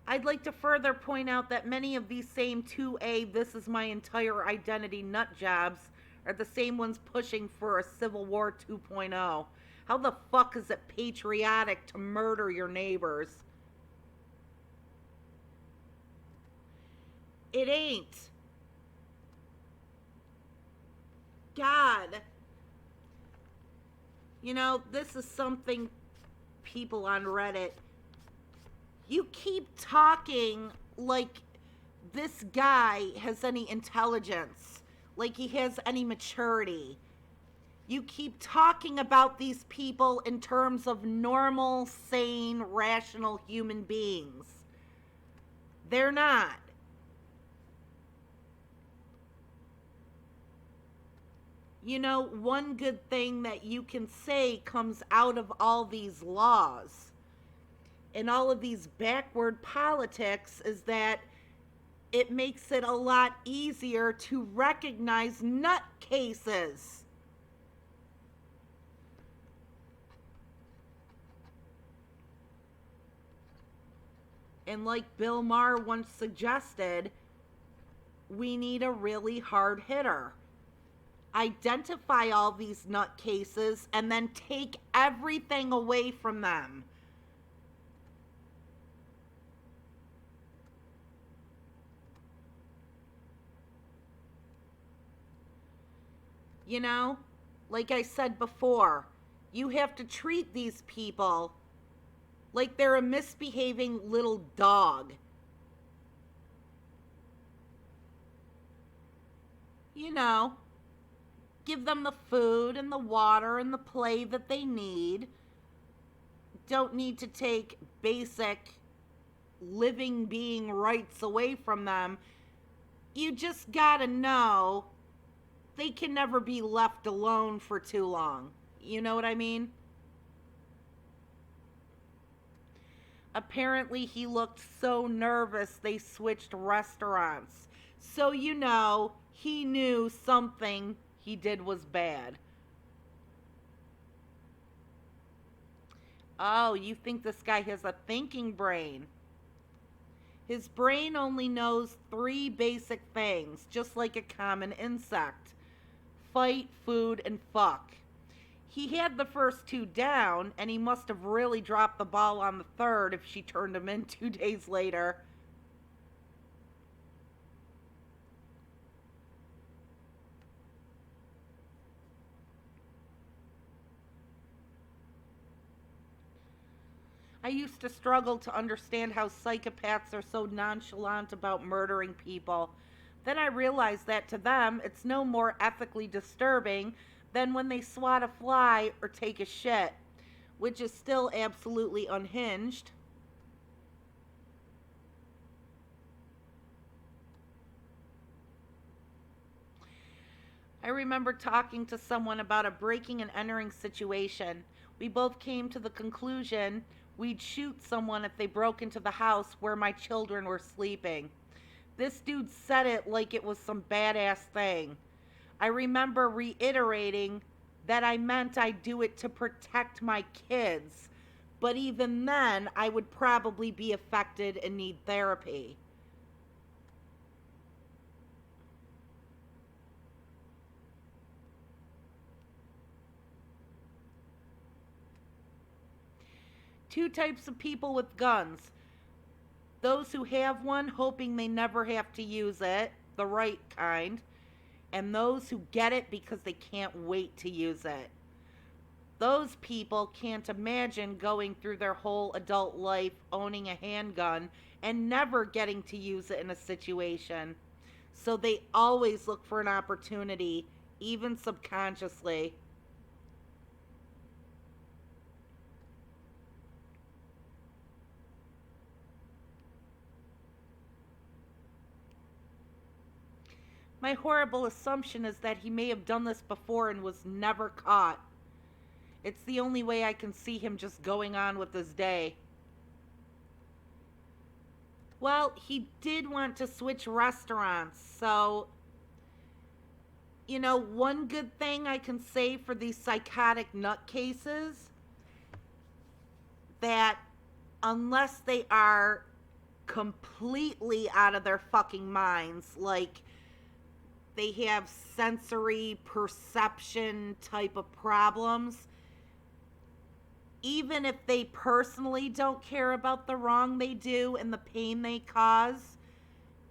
I'd like to further point out that many of these same 2A, this is my entire identity nut jobs are the same ones pushing for a Civil War 2.0. How the fuck is it patriotic to murder your neighbors? It ain't. God. You know, this is something people on Reddit, you keep talking like this guy has any intelligence, like he has any maturity. You keep talking about these people in terms of normal, sane, rational human beings. They're not. You know, one good thing that you can say comes out of all these laws and all of these backward politics is that it makes it a lot easier to recognize nutcases. And like Bill Maher once suggested, we need a really hard hitter. Identify all these nutcases and then take everything away from them. You know, like I said before, you have to treat these people like they're a misbehaving little dog. You know, give them the food and the water and the play that they need. Don't need to take basic living being rights away from them. You just gotta know they can never be left alone for too long. You know what I mean? Apparently, he looked so nervous they switched restaurants. So, you know, he knew something he did was bad. Oh, you think this guy has a thinking brain? His brain only knows 3 basic things, just like a common insect: fight, food, and fuck. He had the first 2 down, and he must have really dropped the ball on the third if she turned him in 2 days later. I used to struggle to understand how psychopaths are so nonchalant about murdering people. Then I realized that to them, it's no more ethically disturbing than when they swat a fly or take a shit, which is still absolutely unhinged. I remember talking to someone about a breaking and entering situation. We both came to the conclusion we'd shoot someone if they broke into the house where my children were sleeping. This dude said it like it was some badass thing. I remember reiterating that I meant I'd do it to protect my kids, but even then, I would probably be affected and need therapy. Two types of people with guns: those who have one hoping they never have to use it, the right kind, and those who get it because they can't wait to use it. Those people can't imagine going through their whole adult life owning a handgun and never getting to use it in a situation. So they always look for an opportunity, even subconsciously. My horrible assumption is that he may have done this before and was never caught. It's the only way I can see him just going on with his day. Well, he did want to switch restaurants, so, you know, one good thing I can say for these psychotic nutcases, that unless they are completely out of their fucking minds. Like, they have sensory perception type of problems. Even if they personally don't care about the wrong they do and the pain they cause,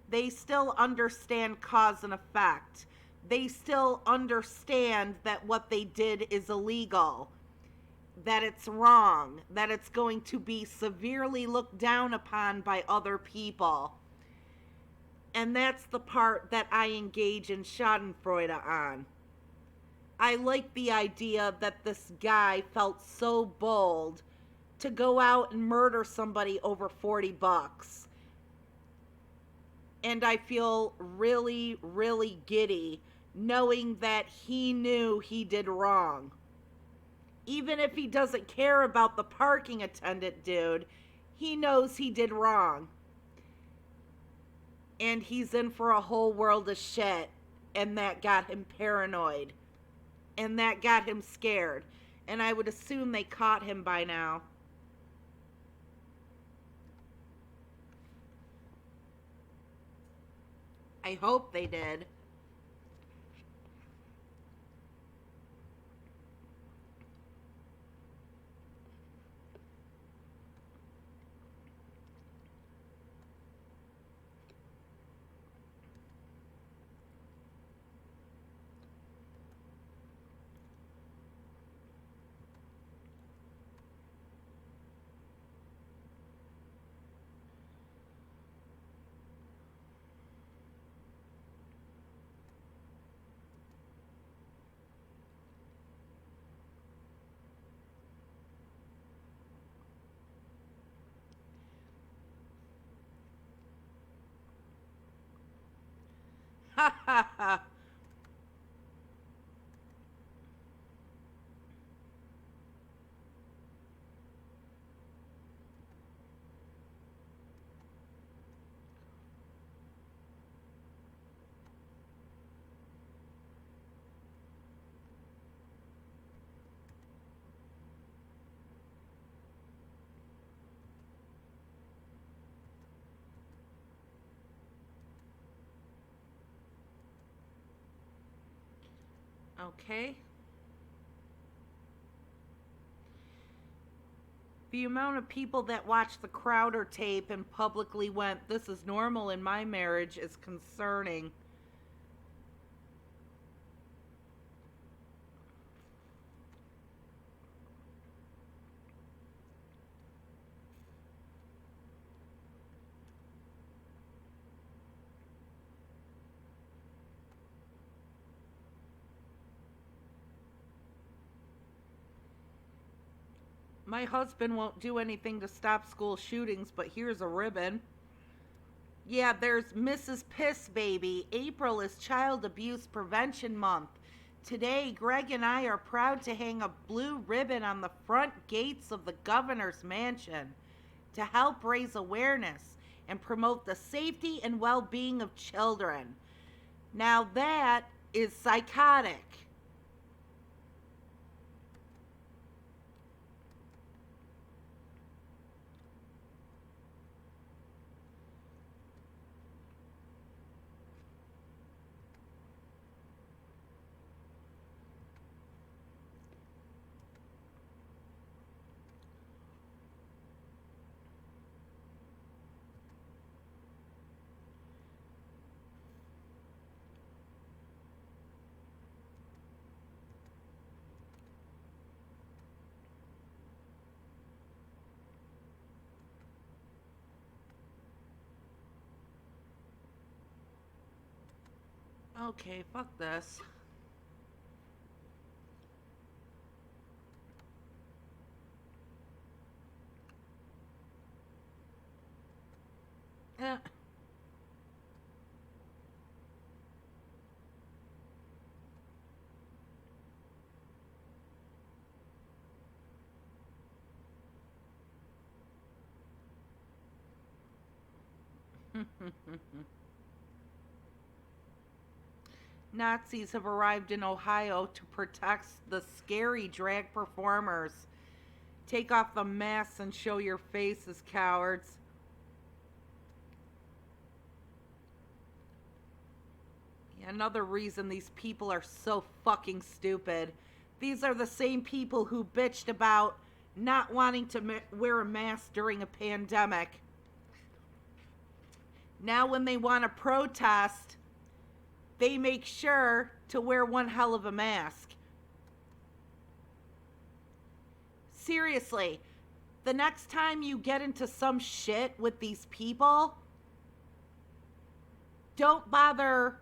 they still understand cause and effect. They still understand that what they did is illegal, that it's wrong, that it's going to be severely looked down upon by other people. And that's the part that I engage in Schadenfreude on. I like the idea that this guy felt so bold to go out and murder somebody over $40. And I feel really, really giddy knowing that he knew he did wrong. Even if he doesn't care about the parking attendant dude, he knows he did wrong. And he's in for a whole world of shit. And that got him paranoid. And that got him scared. And I would assume they caught him by now. I hope they did. Ha ha ha. Okay. The amount of people that watched the Crowder tape and publicly went, "This is normal in my marriage," is concerning. My husband won't do anything to stop school shootings, but here's a ribbon. Yeah, there's Mrs. Piss Baby. April is Child Abuse Prevention Month. Today, Greg and I are proud to hang a blue ribbon on the front gates of the governor's mansion to help raise awareness and promote the safety and well-being of children. Now that is psychotic. Okay, fuck this. Eh. Nazis have arrived in Ohio to protect the scary drag performers. Take off the masks and show your faces, cowards. Another reason these people are so fucking stupid. These are the same people who bitched about not wanting to wear a mask during a pandemic. Now when they want to protest, they make sure to wear one hell of a mask. Seriously, the next time you get into some shit with these people, don't bother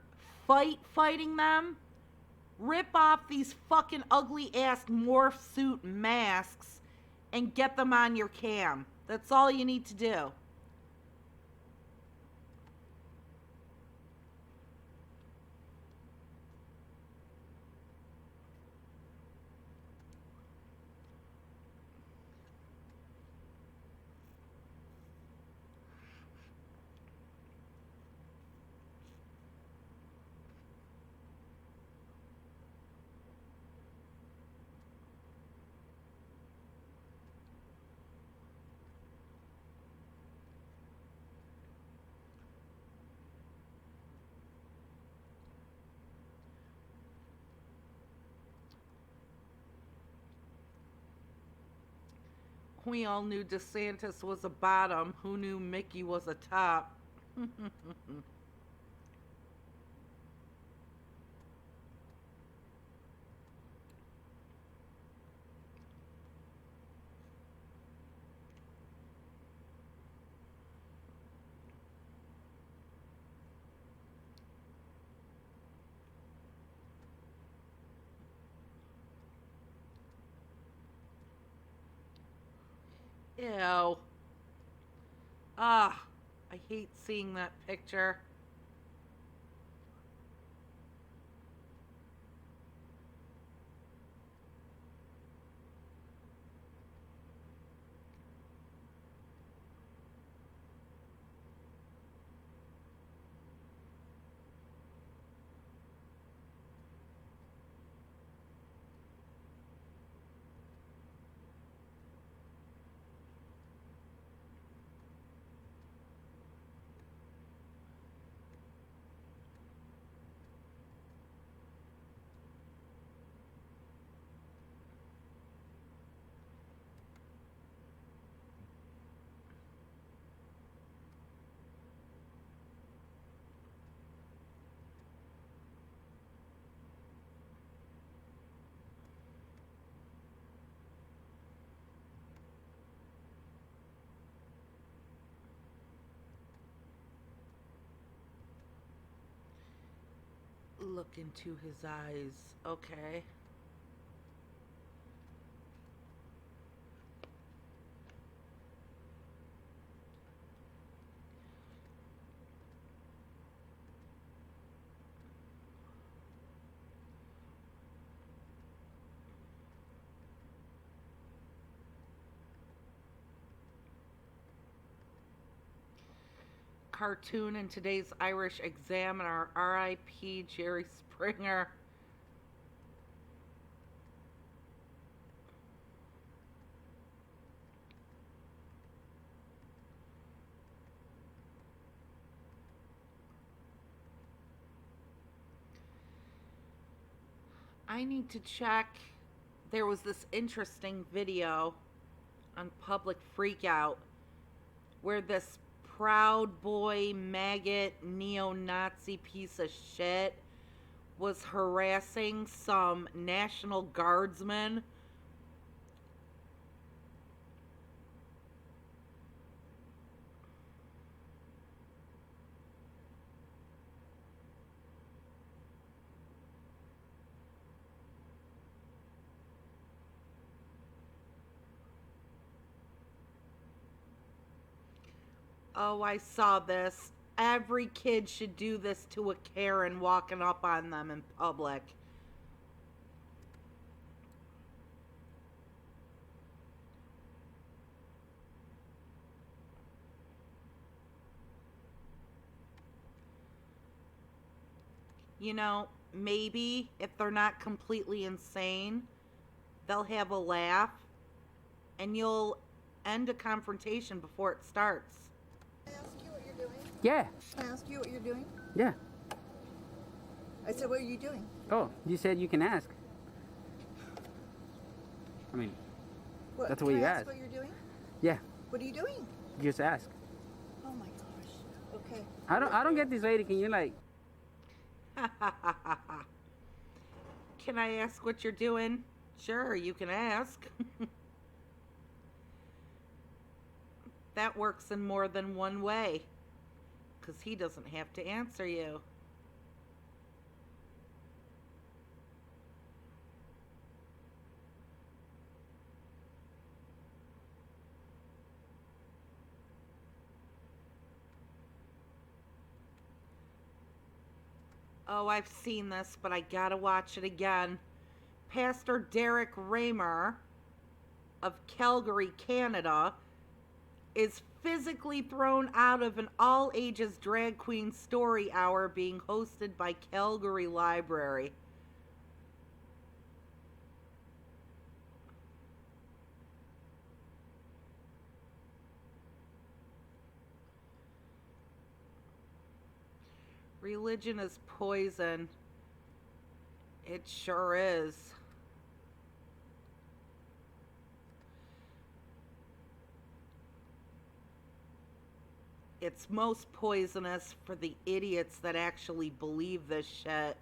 fighting them. Rip off these fucking ugly ass morph suit masks and get them on your cam. That's all you need to do. We all knew DeSantis was a bottom. Who knew Mickey was a top? Ew. Ah, I hate seeing that picture. Look into his eyes. Okay. Cartoon in today's Irish Examiner, R.I.P. Jerry Springer. I need to check. There was this interesting video on Public Freakout where this Proud Boy, maggot, neo-Nazi piece of shit was harassing some National Guardsmen. Oh, I saw this. Every kid should do this to a Karen walking up on them in public. You know, maybe if they're not completely insane, they'll have a laugh and you'll end a confrontation before it starts. Can I ask you what you're doing? Yeah. Can I ask you what you're doing? Yeah. I said, what are you doing? Oh, you said you can ask. I mean, What, that's the way can you I ask ask. what you're doing? Yeah, What are you doing? just ask. Oh my gosh. Okay. I don't get this lady. Can you like? Can I ask what you're doing? Sure, you can ask. That works in more than one way, because he doesn't have to answer you. Oh, I've seen this, but I gotta watch it again. Pastor Derek Raymer of Calgary, Canada, is physically thrown out of an all ages drag queen story hour being hosted by Calgary Library. Religion is poison. It sure is. It's most poisonous for the idiots that actually believe this shit.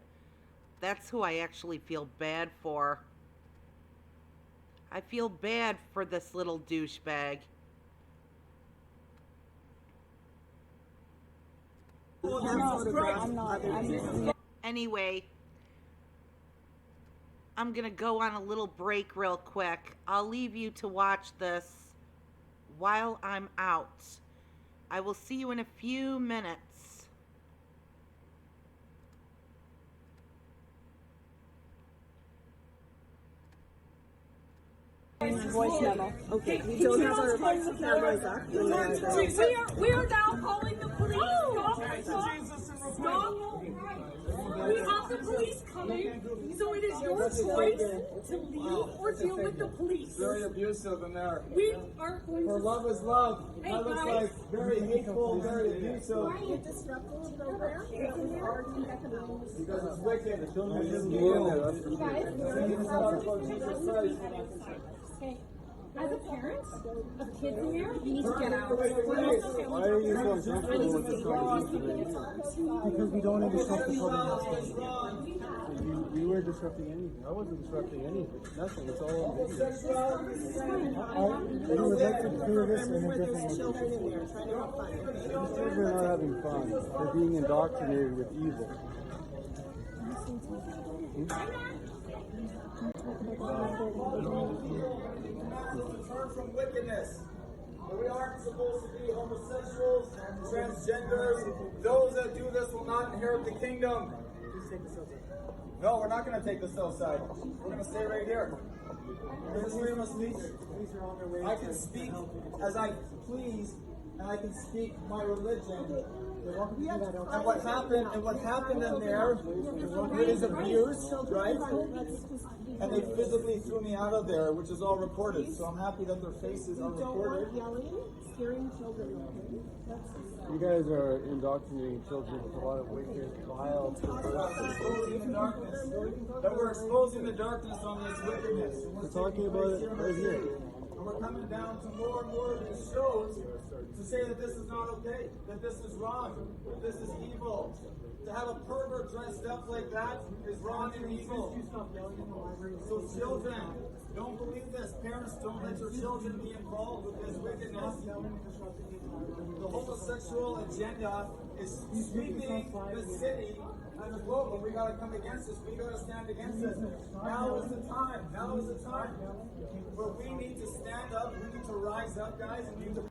That's who I actually feel bad for. I feel bad for this little douchebag. Anyway, I'm gonna go on a little break real quick. I'll leave you to watch this while I'm out. I will see you in a few minutes. Voice memo. Okay. We don't have our cameras active. We are now calling the police. Stop. We have the police coming, so it is your choice to leave or deal with the police. Very abusive in there. We are going For to... love is love. Hey, That looks guys. like very hateful, very abusive. Disruptive program. Because it's wicked. Okay. As a parent of kids in there, you need to get out. Why are you so uncomfortable with this conversation? Because we don't want to disrupt the public. You were disrupting anything. I wasn't disrupting anything. Nothing. It's all on video. I would like to do this in a different way. These children are not having fun. They're being indoctrinated with evil. Turn from wickedness. We aren't supposed to be homosexuals, transgenders. Those that do this will not inherit the kingdom. No, we're not going to take this outside. We're going to stay right here. Here's freedom of speech. I can speak as I please, and I can speak my religion. And what happened in there is abuse, right? And they physically threw me out of there, which is all recorded. So I'm happy that their faces are recorded. You guys are indoctrinating children with a lot of wicked, vile, exposing the darkness. That we're exposing the darkness on this wickedness. We're talking about it right here. And we're coming down to more and more of these shows to say that this is not okay, that this is wrong, that this is evil. To have a pervert dressed up like that is wrong and evil. So children, don't believe this. Parents, don't let your children be involved with this wickedness. The homosexual agenda is sweeping the city and the globe, and we got to come against this. We got to stand against this. Now is the time. Now is the time where we need to stand up. We need to rise up, guys, and we need to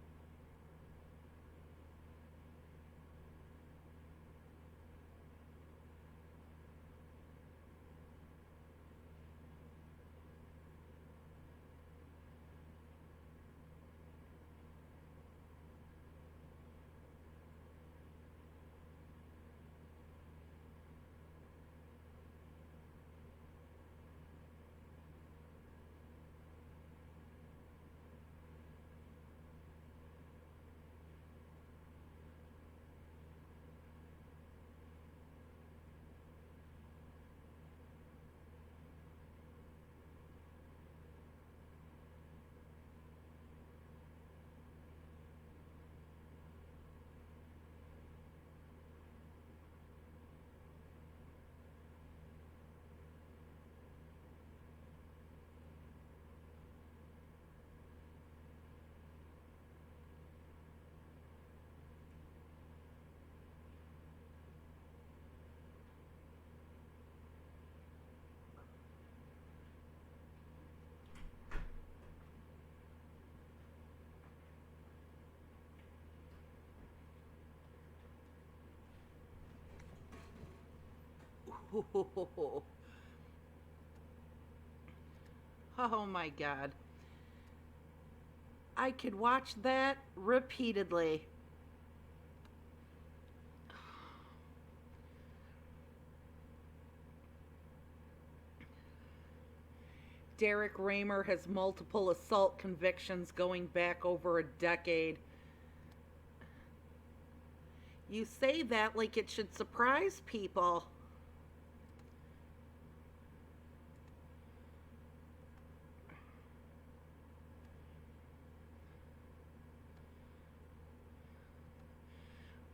Oh my God. I could watch that repeatedly. Derek Raymer has multiple assault convictions going back over a decade. You say that like it should surprise people.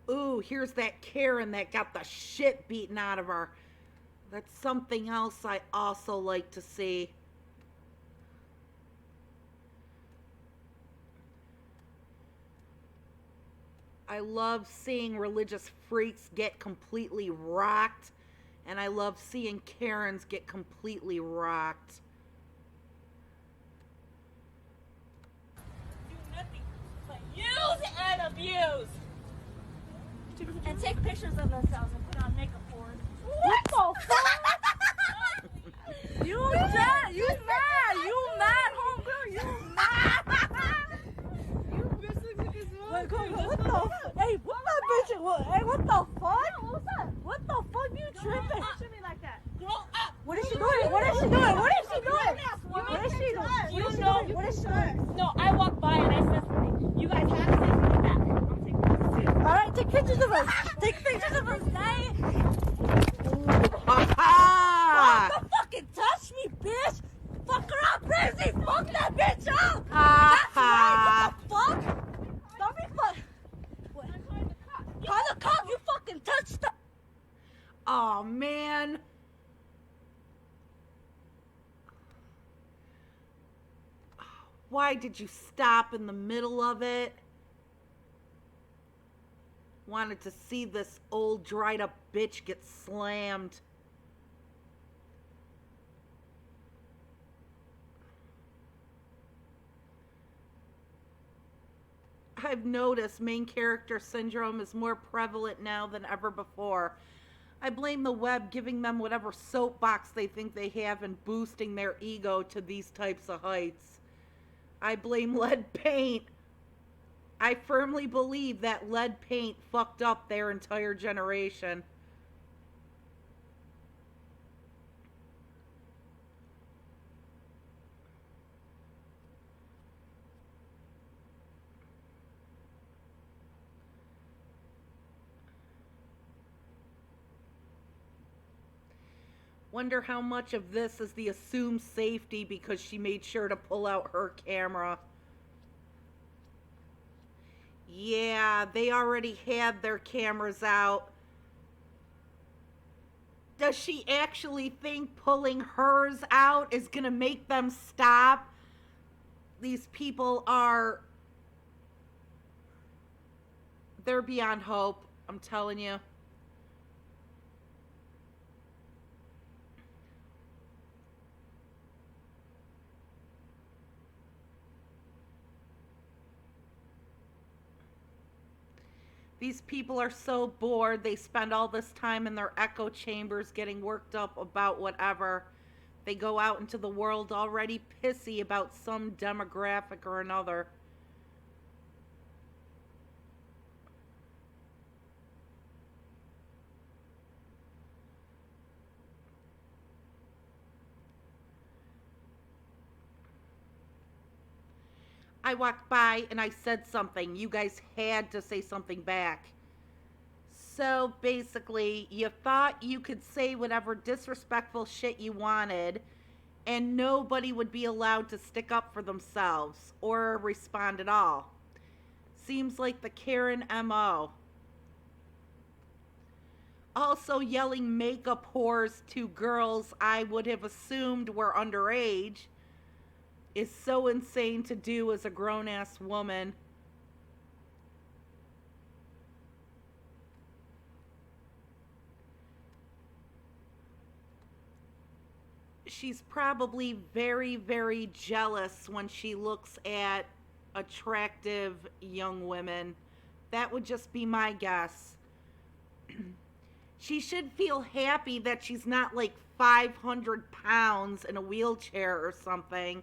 Ooh, here's that Karen that got the shit beaten out of her. That's something else I also like to see. I love seeing religious freaks get completely rocked, and I love seeing Karens get completely rocked. Do nothing but use and abuse. And take pictures of themselves and put on makeup for it. What the fuck? You mad? You mad? You mad, homegirl? You mad? You bitch as well. What the? Hey, what my bitch? Hey, what the fuck? What's up? What the fuck? You tripping? Shoot me like that. Grow up. What is she doing? What is she doing? What is she doing? What is she doing? What is she doing? What is she doing? No, I walked by and I said something. You guys have to say something back. I'm taking pictures. All right, take pictures of us. Take pictures of us. Ha Don't fucking touch me, bitch. Fuck her up, crazy. Fuck that bitch up. ha! That's right. What the fuck? Don't be fuck. Call the cop. You fucking touched the. Oh man. Why did you stop in the middle of it? Wanted to see this old dried up bitch get slammed. I've noticed main character syndrome is more prevalent now than ever before. I blame the web giving them whatever soapbox they think they have and boosting their ego to these types of heights. I blame lead paint. I firmly believe that lead paint fucked up their entire generation. Wonder how much of this is the assumed safety because she made sure to pull out her camera. Yeah, they already had their cameras out. Does she actually think pulling hers out is gonna make them stop? These people are... they're beyond hope, I'm telling you. These people are so bored, they spend all this time in their echo chambers getting worked up about whatever. They go out into the world already pissy about some demographic or another. I walked by and I said something. You guys had to say something back. So basically, you thought you could say whatever disrespectful shit you wanted and nobody would be allowed to stick up for themselves or respond at all. Seems like the Karen MO. Also yelling makeup whores to girls I would have assumed were underage is so insane to do as a grown-ass woman. She's probably very, very jealous when she looks at attractive young women. That would just be my guess. She should feel happy that she's not like 500 pounds in a wheelchair or something.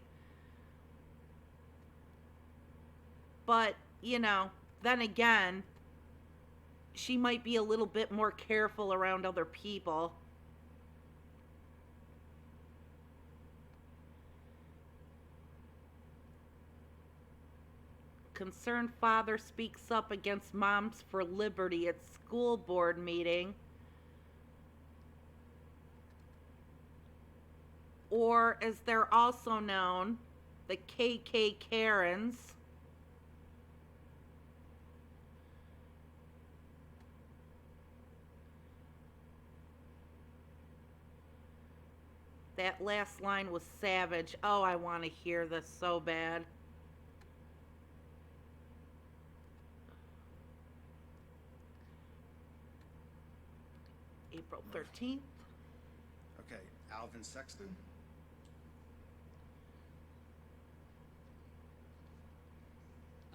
But, you know, then again, she might be a little bit more careful around other people. Concerned father speaks up against Moms for Liberty at school board meeting. Or, as they're also known, the KK Karens. That last line was savage. Oh, I want to hear this so bad. April 13th. Okay, Alvin Sexton.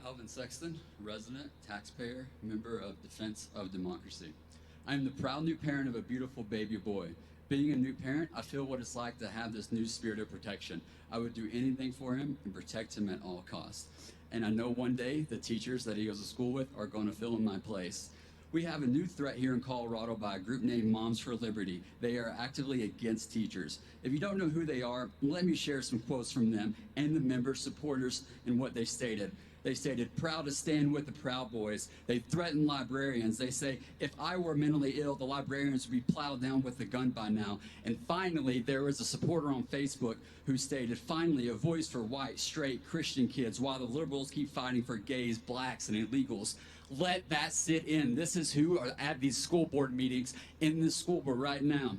Alvin Sexton, resident, taxpayer, member of Defense of Democracy. I am the proud new parent of a beautiful baby boy. Being a new parent, I feel what it's like to have this new spirit of protection. I would do anything for him and protect him at all costs. And I know one day the teachers that he goes to school with are going to fill in my place. We have a new threat here in Colorado by a group named Moms for Liberty. They are actively against teachers. If you don't know who they are, let me share some quotes from them and the members, supporters, and what they stated. They stated, proud to stand with the Proud Boys. They threaten librarians. They say, if I were mentally ill, the librarians would be plowed down with a gun by now. And finally, there was a supporter on Facebook who stated, finally, a voice for white, straight, Christian kids, while the liberals keep fighting for gays, blacks, and illegals. Let that sit in. This is who are at these school board meetings in this school board right now.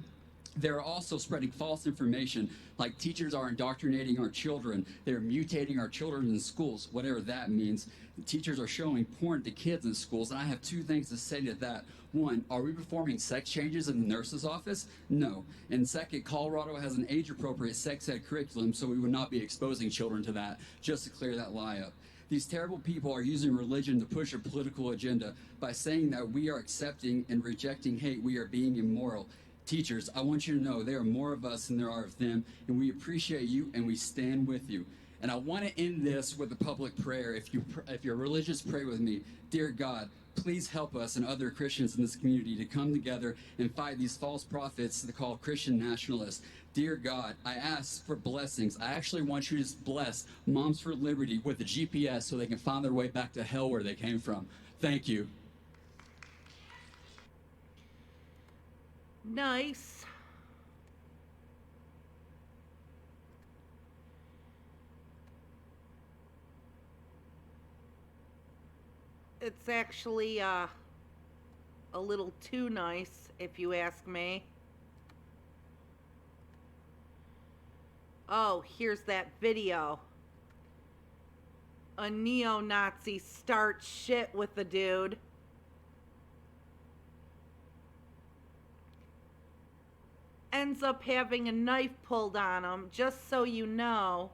They're also spreading false information, like teachers are indoctrinating our children. They're mutating our children in schools, whatever that means. Teachers are showing porn to kids in schools, and I have two things to say to that. One, are we performing sex changes in the nurse's office? No. And second, Colorado has an age-appropriate sex ed curriculum, so we would not be exposing children to that, just to clear that lie up. These terrible people are using religion to push a political agenda by saying that we are accepting and rejecting hate. We are being immoral. Teachers, I want you to know there are more of us than there are of them, and we appreciate you and we stand with you. And I want to end this with a public prayer. If you're religious, pray with me. Dear God, please help us and other Christians in this community to come together and fight these false prophets that call Christian nationalists. Dear God, I ask for blessings. I actually want you to bless Moms for Liberty with a GPS so they can find their way back to hell where they came from. Thank you. Nice. It's actually a little too nice, if you ask me. Oh, here's that video. A neo-Nazi starts shit with the dude. Ends up having a knife pulled on him, just so you know.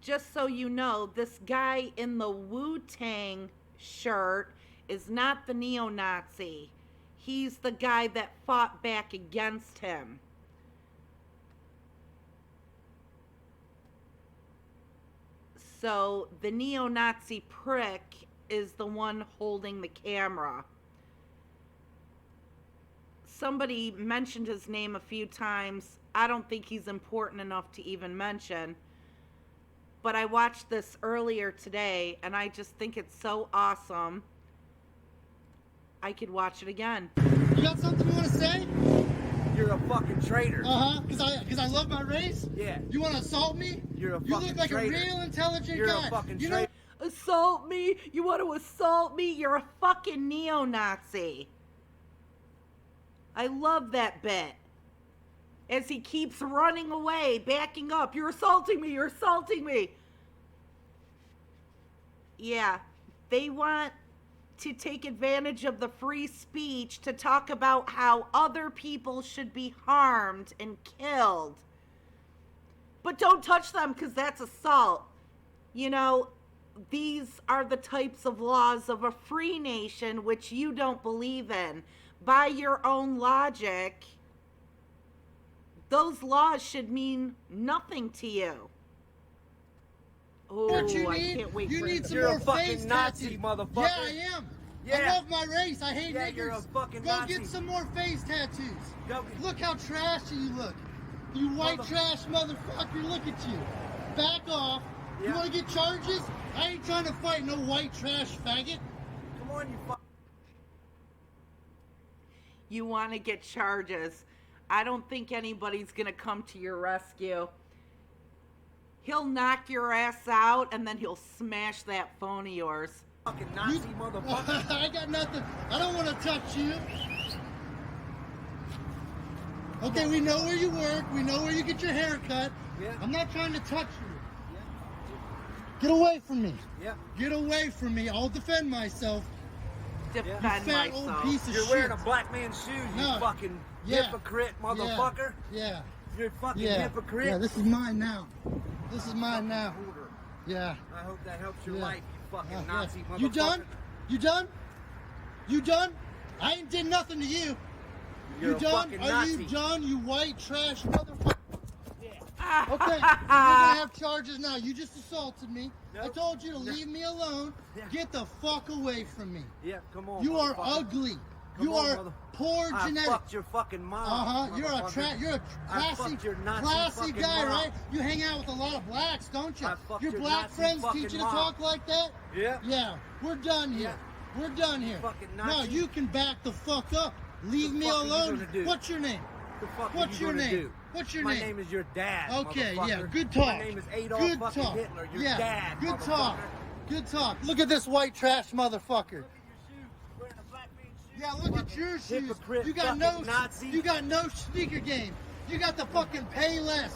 Just so you know, this guy in the Wu-Tang shirt is not the neo-Nazi. He's the guy that fought back against him. So the neo-Nazi prick is the one holding the camera. Somebody mentioned his name a few times. I don't think he's important enough to even mention. But I watched this earlier today, and I just think it's so awesome. I could watch it again. You got something you want to say? You're a fucking traitor. Because I love my race? Yeah. You want to assault me? You're a fucking traitor. You look like traitor. a real intelligent You're guy. a fucking you traitor. Assault me? You want to assault me? You're a fucking neo-Nazi. I love that bit. As he keeps running away, backing up. You're assaulting me. You're assaulting me. Yeah, they want to take advantage of the free speech to talk about how other people should be harmed and killed. But don't touch them because that's assault. You know, these are the types of laws of a free nation which you don't believe in. By your own logic, those laws should mean nothing to you. Oh, What you I need? can't wait You for need this. some You're more a fucking face Nazi, tattoos. motherfucker. Yeah, I am. I Yeah. love my race. I hate Yeah, niggers. you're a fucking Go Nazi. get some more face tattoos. Go- Look how trashy you look. You white trash motherfucker, look at you. Back off. You Yeah. want to get charges? I ain't trying to fight no white trash faggot. Come on, you fuck. You want to get charges. I don't think anybody's going to come to your rescue. He'll knock your ass out and then he'll smash that phone of yours. Fucking Nazi motherfucker. I got nothing. I don't want to touch you. Okay, we know where you work. We know where you get your hair cut. Yeah. I'm not trying to touch you. Get away from me. Yeah. Get away from me. I'll defend myself. Defend Fat old myself. piece of You're shit. wearing a black man's shoes, you No. fucking Yeah. hypocrite motherfucker. Yeah. You're a fucking Yeah. hypocrite. Yeah, this is mine now. This is mine now. Hooter. Yeah. I hope that helps your Yeah. life, you fucking Yeah. Nazi motherfucker. You done? You done? You done? I ain't did nothing to you. You're You a done? fucking Are Nazi. you done, you white trash motherfucker? Yeah. Okay, you're gonna have charges now. You just assaulted me. I Nope. told you to leave me alone. Yeah. Get the fuck away from me. Yeah, come on. You are motherfucker. ugly. Come You on, are mother- poor I genetics. fucked your fucking mom. You're a motherfucker. you're a I classy, fucked your Nazi classy fucking guy, mom. right? You hang out with a lot of blacks, don't you? I fucked Your your black Nazi friends fucking teach you to mom. talk like that? Yeah. Yeah, we're done here. We're done here. Fucking No, Nazi. you can back the fuck up. Leave The me fuck are you alone. gonna do? What's your name? The fuck are What's you your gonna name? do? What's your My name? name is your dad. Okay, yeah, motherfucker. good talk. My name is Adolf Good fucking talk. Hitler. Your Yeah, dad. good talk. motherfucker. Good talk. Look at this white trash motherfucker. Wearing a black man's shoes. Yeah, look at your shoes. Hypocrite You got fucking no Nazi. You got no sneaker game. You got the fucking Payless.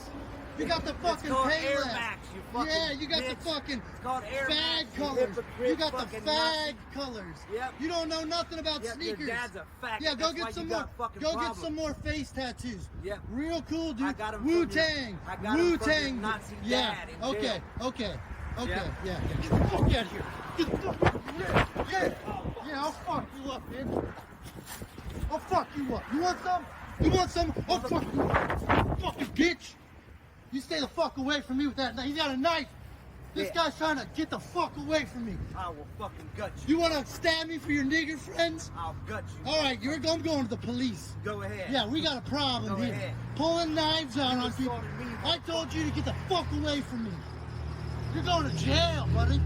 You got the fucking It's called Payless. Air Max, you fucking Yeah, you got bitch. the fucking It's called Air fag Max, you colors. hypocrite You got the fucking fag Nazi. colors. Yep. You don't know nothing about Yep, sneakers. your dad's a faggot. Yeah, go That's get why some you more. got fucking Go get problems. some more face tattoos. Yep. Real cool, dude. I got 'em from Wu your- Tang. I got 'em Wu from your Tang. Nazi Yeah. dad in Okay. jail. Okay. Okay. Yeah. Yeah. Get the fuck out of here. Get the fuck out of here. Yeah. Yeah. I'll fuck you up, man. I'll fuck you up. You want some? You want some? I'll fuck you up. Fucking bitch. You stay the fuck away from me with that. He's got a knife. This Yeah. guy's trying to get the fuck away from me. I will fucking gut you. You want to stab me for your nigger friends? I'll gut you. All right, I'm going to the police. Go ahead. Yeah, we got a problem Go here. ahead. Pulling knives out You on people. assaulted me. I told you to get the fuck away from me. You're going to jail, buddy.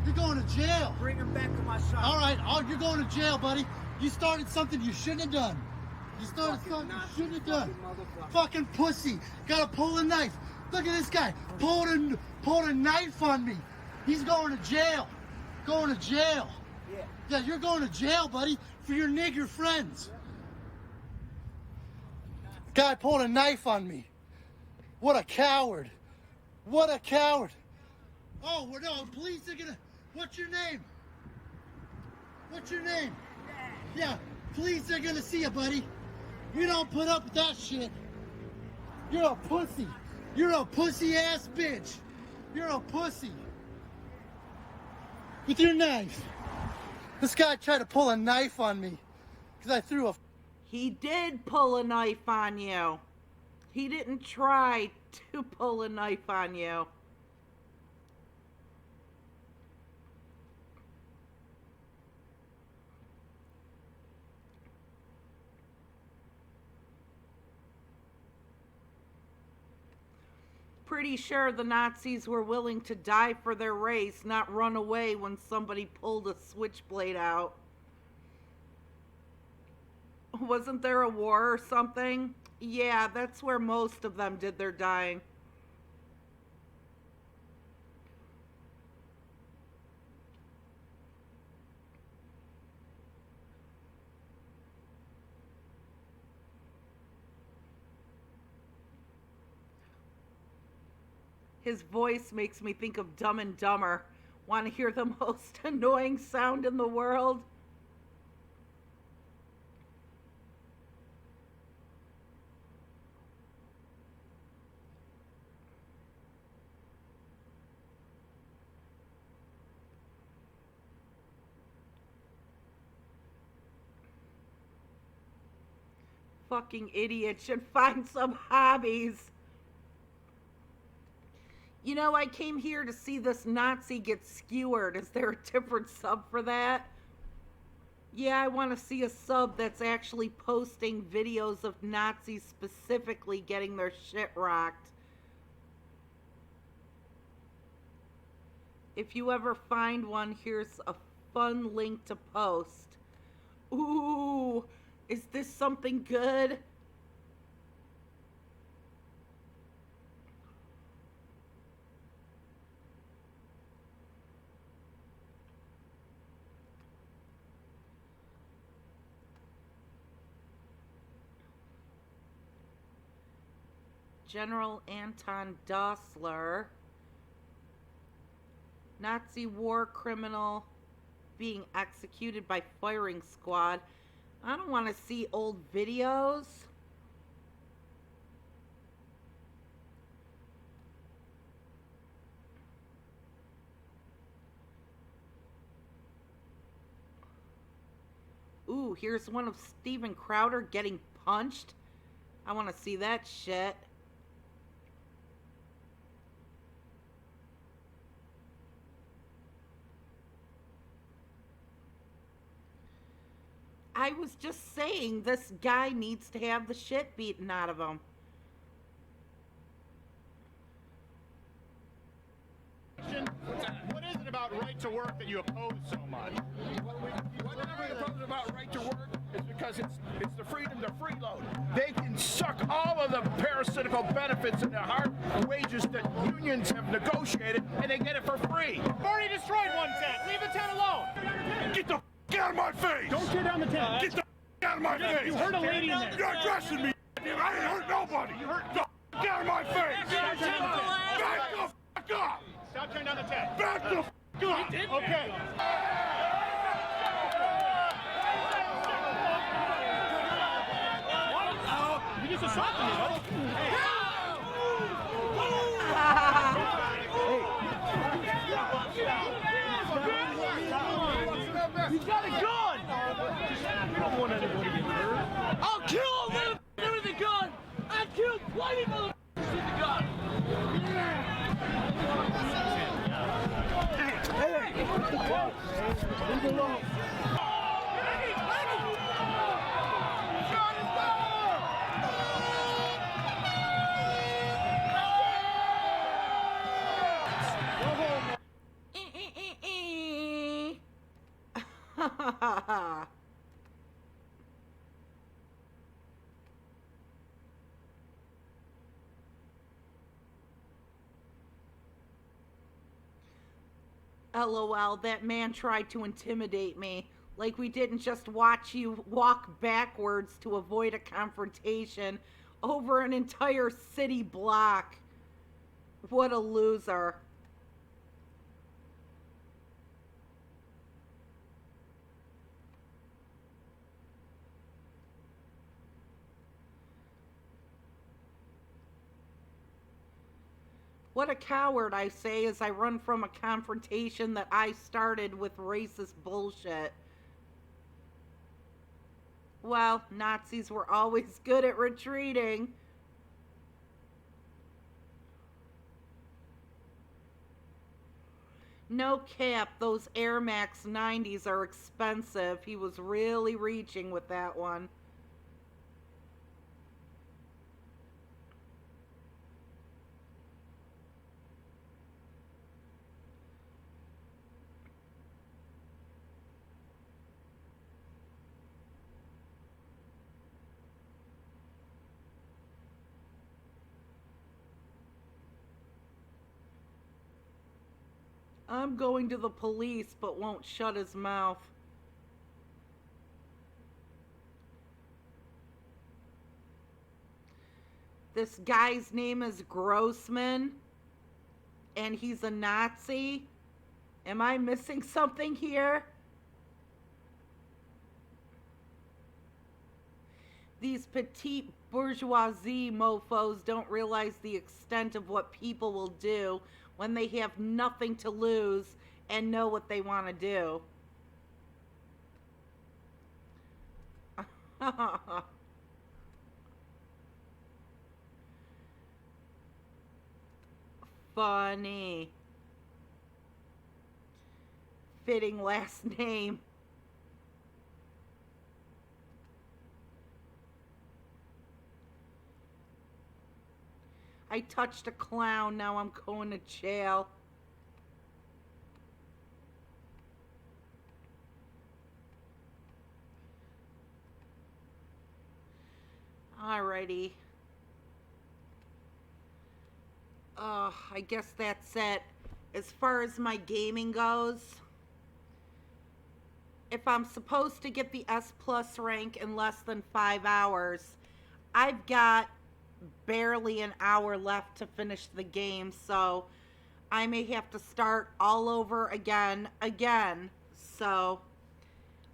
You're going to jail. Bring him back to my shop. All right, you're going to jail, buddy. You started something you shouldn't have done. You started Fucking something you Nazi shouldn't have done. fucking motherfucker. Fucking pussy. Gotta pull a knife. Look at this guy. Pulled a knife on me. He's going to jail. Going to jail. Yeah. Yeah, you're going to jail, buddy, for your nigger friends. Guy pulled a knife on me. What a coward. What a coward. Oh, well, no, police are gonna... What's your name? What's your name? Yeah, police are gonna see you, buddy. We don't put up with that shit. You're a pussy. You're a pussy-ass bitch. You're a pussy. With your knife. This guy tried to pull a knife on me because I threw a... He did pull a knife on you. He didn't try to pull a knife on you. Pretty sure the Nazis were willing to die for their race, not run away when somebody pulled a switchblade out. Wasn't there a war or something? Yeah, that's where most of them did their dying. His voice makes me think of Dumb and Dumber. Want to hear the most annoying sound in the world? fucking idiot should find some hobbies. You know, I came here to see this Nazi get skewered. Is there a different sub for that? Yeah, I want to see a sub that's actually posting videos of Nazis specifically getting their shit rocked. If you ever find one, here's a fun link to post. Ooh, is this something good? General Anton Dossler, Nazi war criminal being executed by firing squad. I don't want to see old videos. Ooh, here's one of Steven Crowder getting punched. I want to see that shit. I was just saying, this guy needs to have the shit beaten out of him. What is it about right to work that you oppose so much? What I oppose about right to work is because it's the freedom to freeload. They can suck all of the parasitical benefits and the hard wages that unions have negotiated, and they get it for free. Already destroyed one tent. Leave the tent alone. Get the out of my face! Don't tear down the tent. Get the out of my face! You hurt a lady in there. You're addressing me. I ain't hurt nobody. You hurt the out of my face! Back the fuck up! Stop tearing down the tent. Back the fuck up! Okay. You just assaulted me, buddy. He's got a gun! We don't want anybody to get hurt. I'll kill a motherfucker with a gun! I killed plenty of motherfuckers with a gun! Hey! Leave alone. LOL, that man tried to intimidate me. Like we didn't just watch you walk backwards to avoid a confrontation over an entire city block. What a loser. What a coward, I say, as I run from a confrontation that I started with racist bullshit. Well, Nazis were always good at retreating. No cap, those Air Max 90s are expensive. He was really reaching with that one. I'm going to the police, but won't shut his mouth. This guy's name is Grossman, and he's a Nazi. Am I missing something here? These petite bourgeoisie mofos don't realize the extent of what people will do when they have nothing to lose and know what they want to do. funny. Fitting last name. I touched a clown, now I'm going to jail. Alrighty. I guess that's it. As far as my gaming goes, if I'm supposed to get the S+ rank in less than 5 hours, I've got barely an hour left to finish the game, so I may have to start all over again. So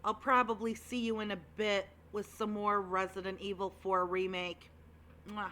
I'll probably see you in a bit with some more Resident Evil 4 Remake. Mwah.